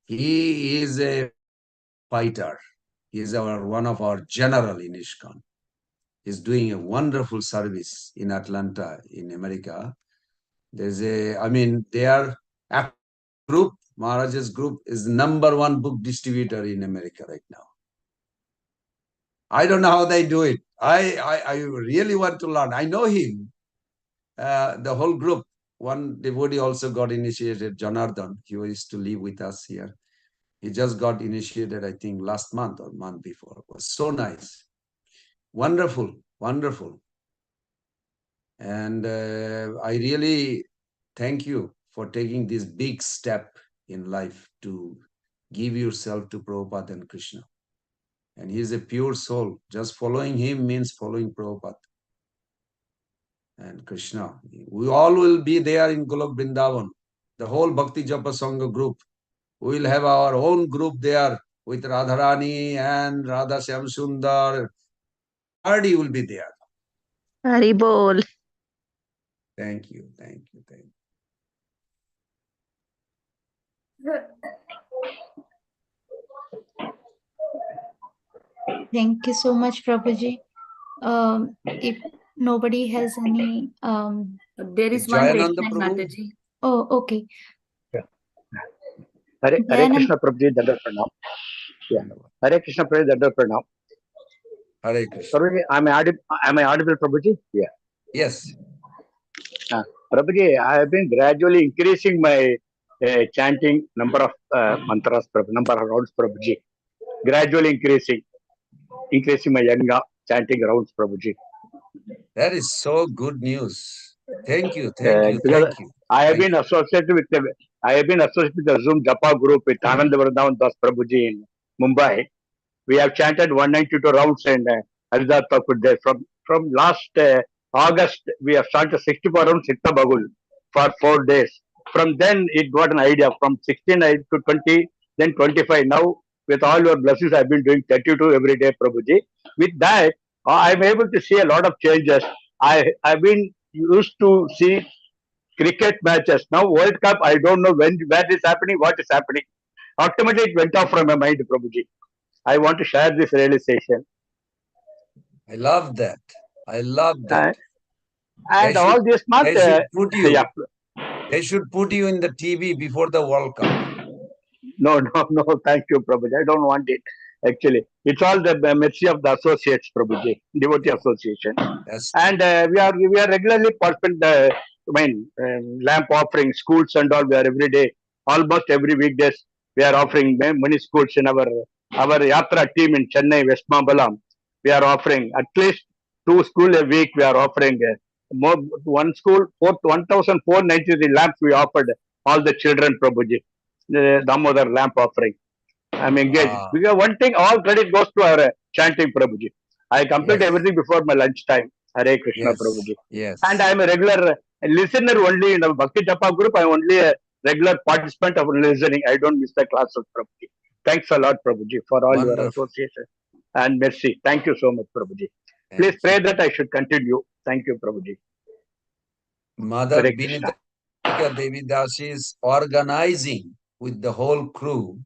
He is a fighter. He is one of our general in ISKCON. He's doing a wonderful service in Atlanta, in America. Their group, Maharaj's group, is the #1 book distributor in America right now. I don't know how they do it. I really want to learn. I know him. The whole group. One devotee also got initiated, Janardhan. He used to live with us here. He just got initiated, I think, last month or month before. It was so nice. Wonderful, wonderful. And I really thank you for taking this big step in life to give yourself to Prabhupada and Krishna. And he is a pure soul. Just following him means following Prabhupada and Krishna. We all will be there in Golok Vrindavan. The whole Bhakti Japa Sangha group. We will have our own group there with Radharani and Radha Shyam Sundar. Party will be there. Haribol. Thank you, thank you, thank you. Thank you so much, Prabhuji. If nobody has any... There is one raised Jayananda hand, Prabhu. Mataji. Oh, okay. Hare Jayanand. Krishna Prabhuji, Dandavat Pranam. Yeah. Hare Krishna Prabhuji, Dandavat Pranam. Hare Krishna. Prabhuji, am I audible, Prabhuji? Yeah. Yes. Prabhuji, I have been gradually increasing my chanting number of mantras, number of rounds, Prabhuji. Gradually increasing my yanga chanting rounds, Prabhuji. That is so good news. Thank you, thank you, Because thank you. I have been associated with the Zoom Japa group with Anand Vrindavan Das Prabhuji in Mumbai. We have chanted 192 rounds and Haridar Thakur there. From last August, we have started 64 rounds Sitta Bagul for 4 days. From then, it got an idea. From 16 to 20, then 25. Now, with all your blessings, I've been doing 32 every day, Prabhuji. With that, I'm able to see a lot of changes. I've been used to see cricket matches. Now, World Cup, I don't know where is happening, what is happening. Automatically, it went off from my mind, Prabhuji. I want to share this realization. I love that. I love that. And all this not. They should put you. Yeah. They should put you in the TV before the World Cup. No. Thank you, Prabhuji. I don't want it. Actually, it's all the mercy of the associates, Prabhuji, devotee association. Yes. And we are regularly participating. Lamp offering schools and all. We are every day, almost every weekdays. We are offering many schools in our Yatra team in Chennai, West Mambalam. We are offering at least 2 schools a week. We are offering one school 1,493 lamps. We offered all the children, Prabhuji. The Damodar lamp offering. I'm engaged. Because one thing, all credit goes to our chanting, Prabhuji. I complete everything before my lunchtime. Hare Krishna, Prabhuji. Yes. And I'm a regular listener only in the Bhakti Japa group. I'm only a regular participant of listening. I don't miss the classes, Prabhuji. Thanks a lot, Prabhuji, for all your association and mercy. Thank you so much, Prabhuji. Please pray that I should continue. Thank you, Prabhuji. Mother Binita Devi Dasi is organizing with the whole crew.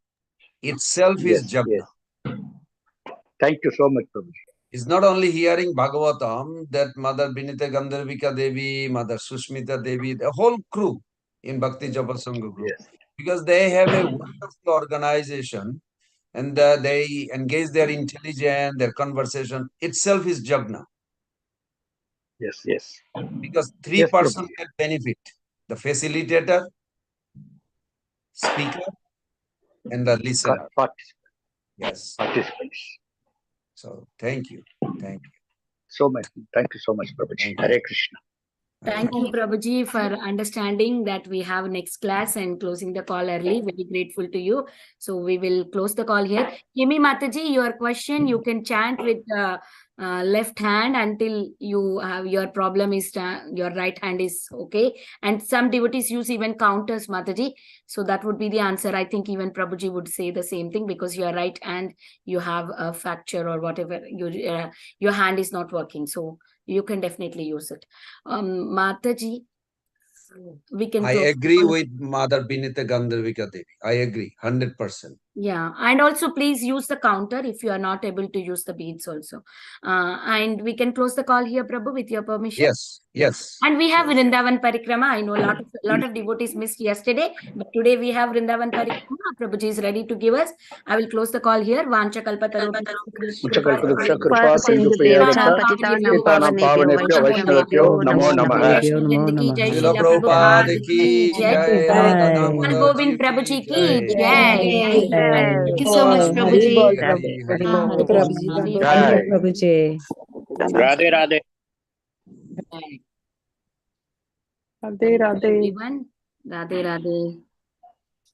Itself is Jagna. Yes. Thank you so much, Prabhuji. It's not only hearing Bhagavatam that Mother Binita Gandharvika Devi, Mother Susmita Devi, the whole crew in Bhakti Japa Sangha group. Yes. Because they have a wonderful organization and they engage their intelligence, their conversation. Itself is Jagna. Yes. Because 3 persons can benefit. The facilitator, speaker, and the listener. Yes. Participants. So, thank you. Thank you so much, Prabhuji. Hare Krishna. Thank you, Prabhuji, for understanding that we have next class and closing the call early. Very grateful to you. So we will close the call here. Kimi Mataji, your question, you can chant with left hand until you have your problem is your right hand is okay. And some devotees use even counters, Mataji. So that would be the answer. I think even Prabhuji would say the same thing because your right hand, you have a fracture or whatever, your hand is not working. So you can definitely use it. Mataji, we can. I agree with Mother Binita Gandharvika Devi. I agree, 100%. Yeah, and also please use the counter if you are not able to use the beads also. And we can close the call here, Prabhu, with your permission. Yes. And we have Vrindavan Parikrama. I know a lot of devotees missed yesterday, but today we have Vrindavan Parikrama. Prabhuji is ready to give us. I will close the call here. Vancha kalpataru. Namo Namaha. Srila Prabhupada ki jai. Pran Govind Prabhuji ki jai. Thank you so much, Prabhuji. Thank you, Prabhuji. Radhe Radhe. Radhe Radhe. Everyone. Radhe Radhe.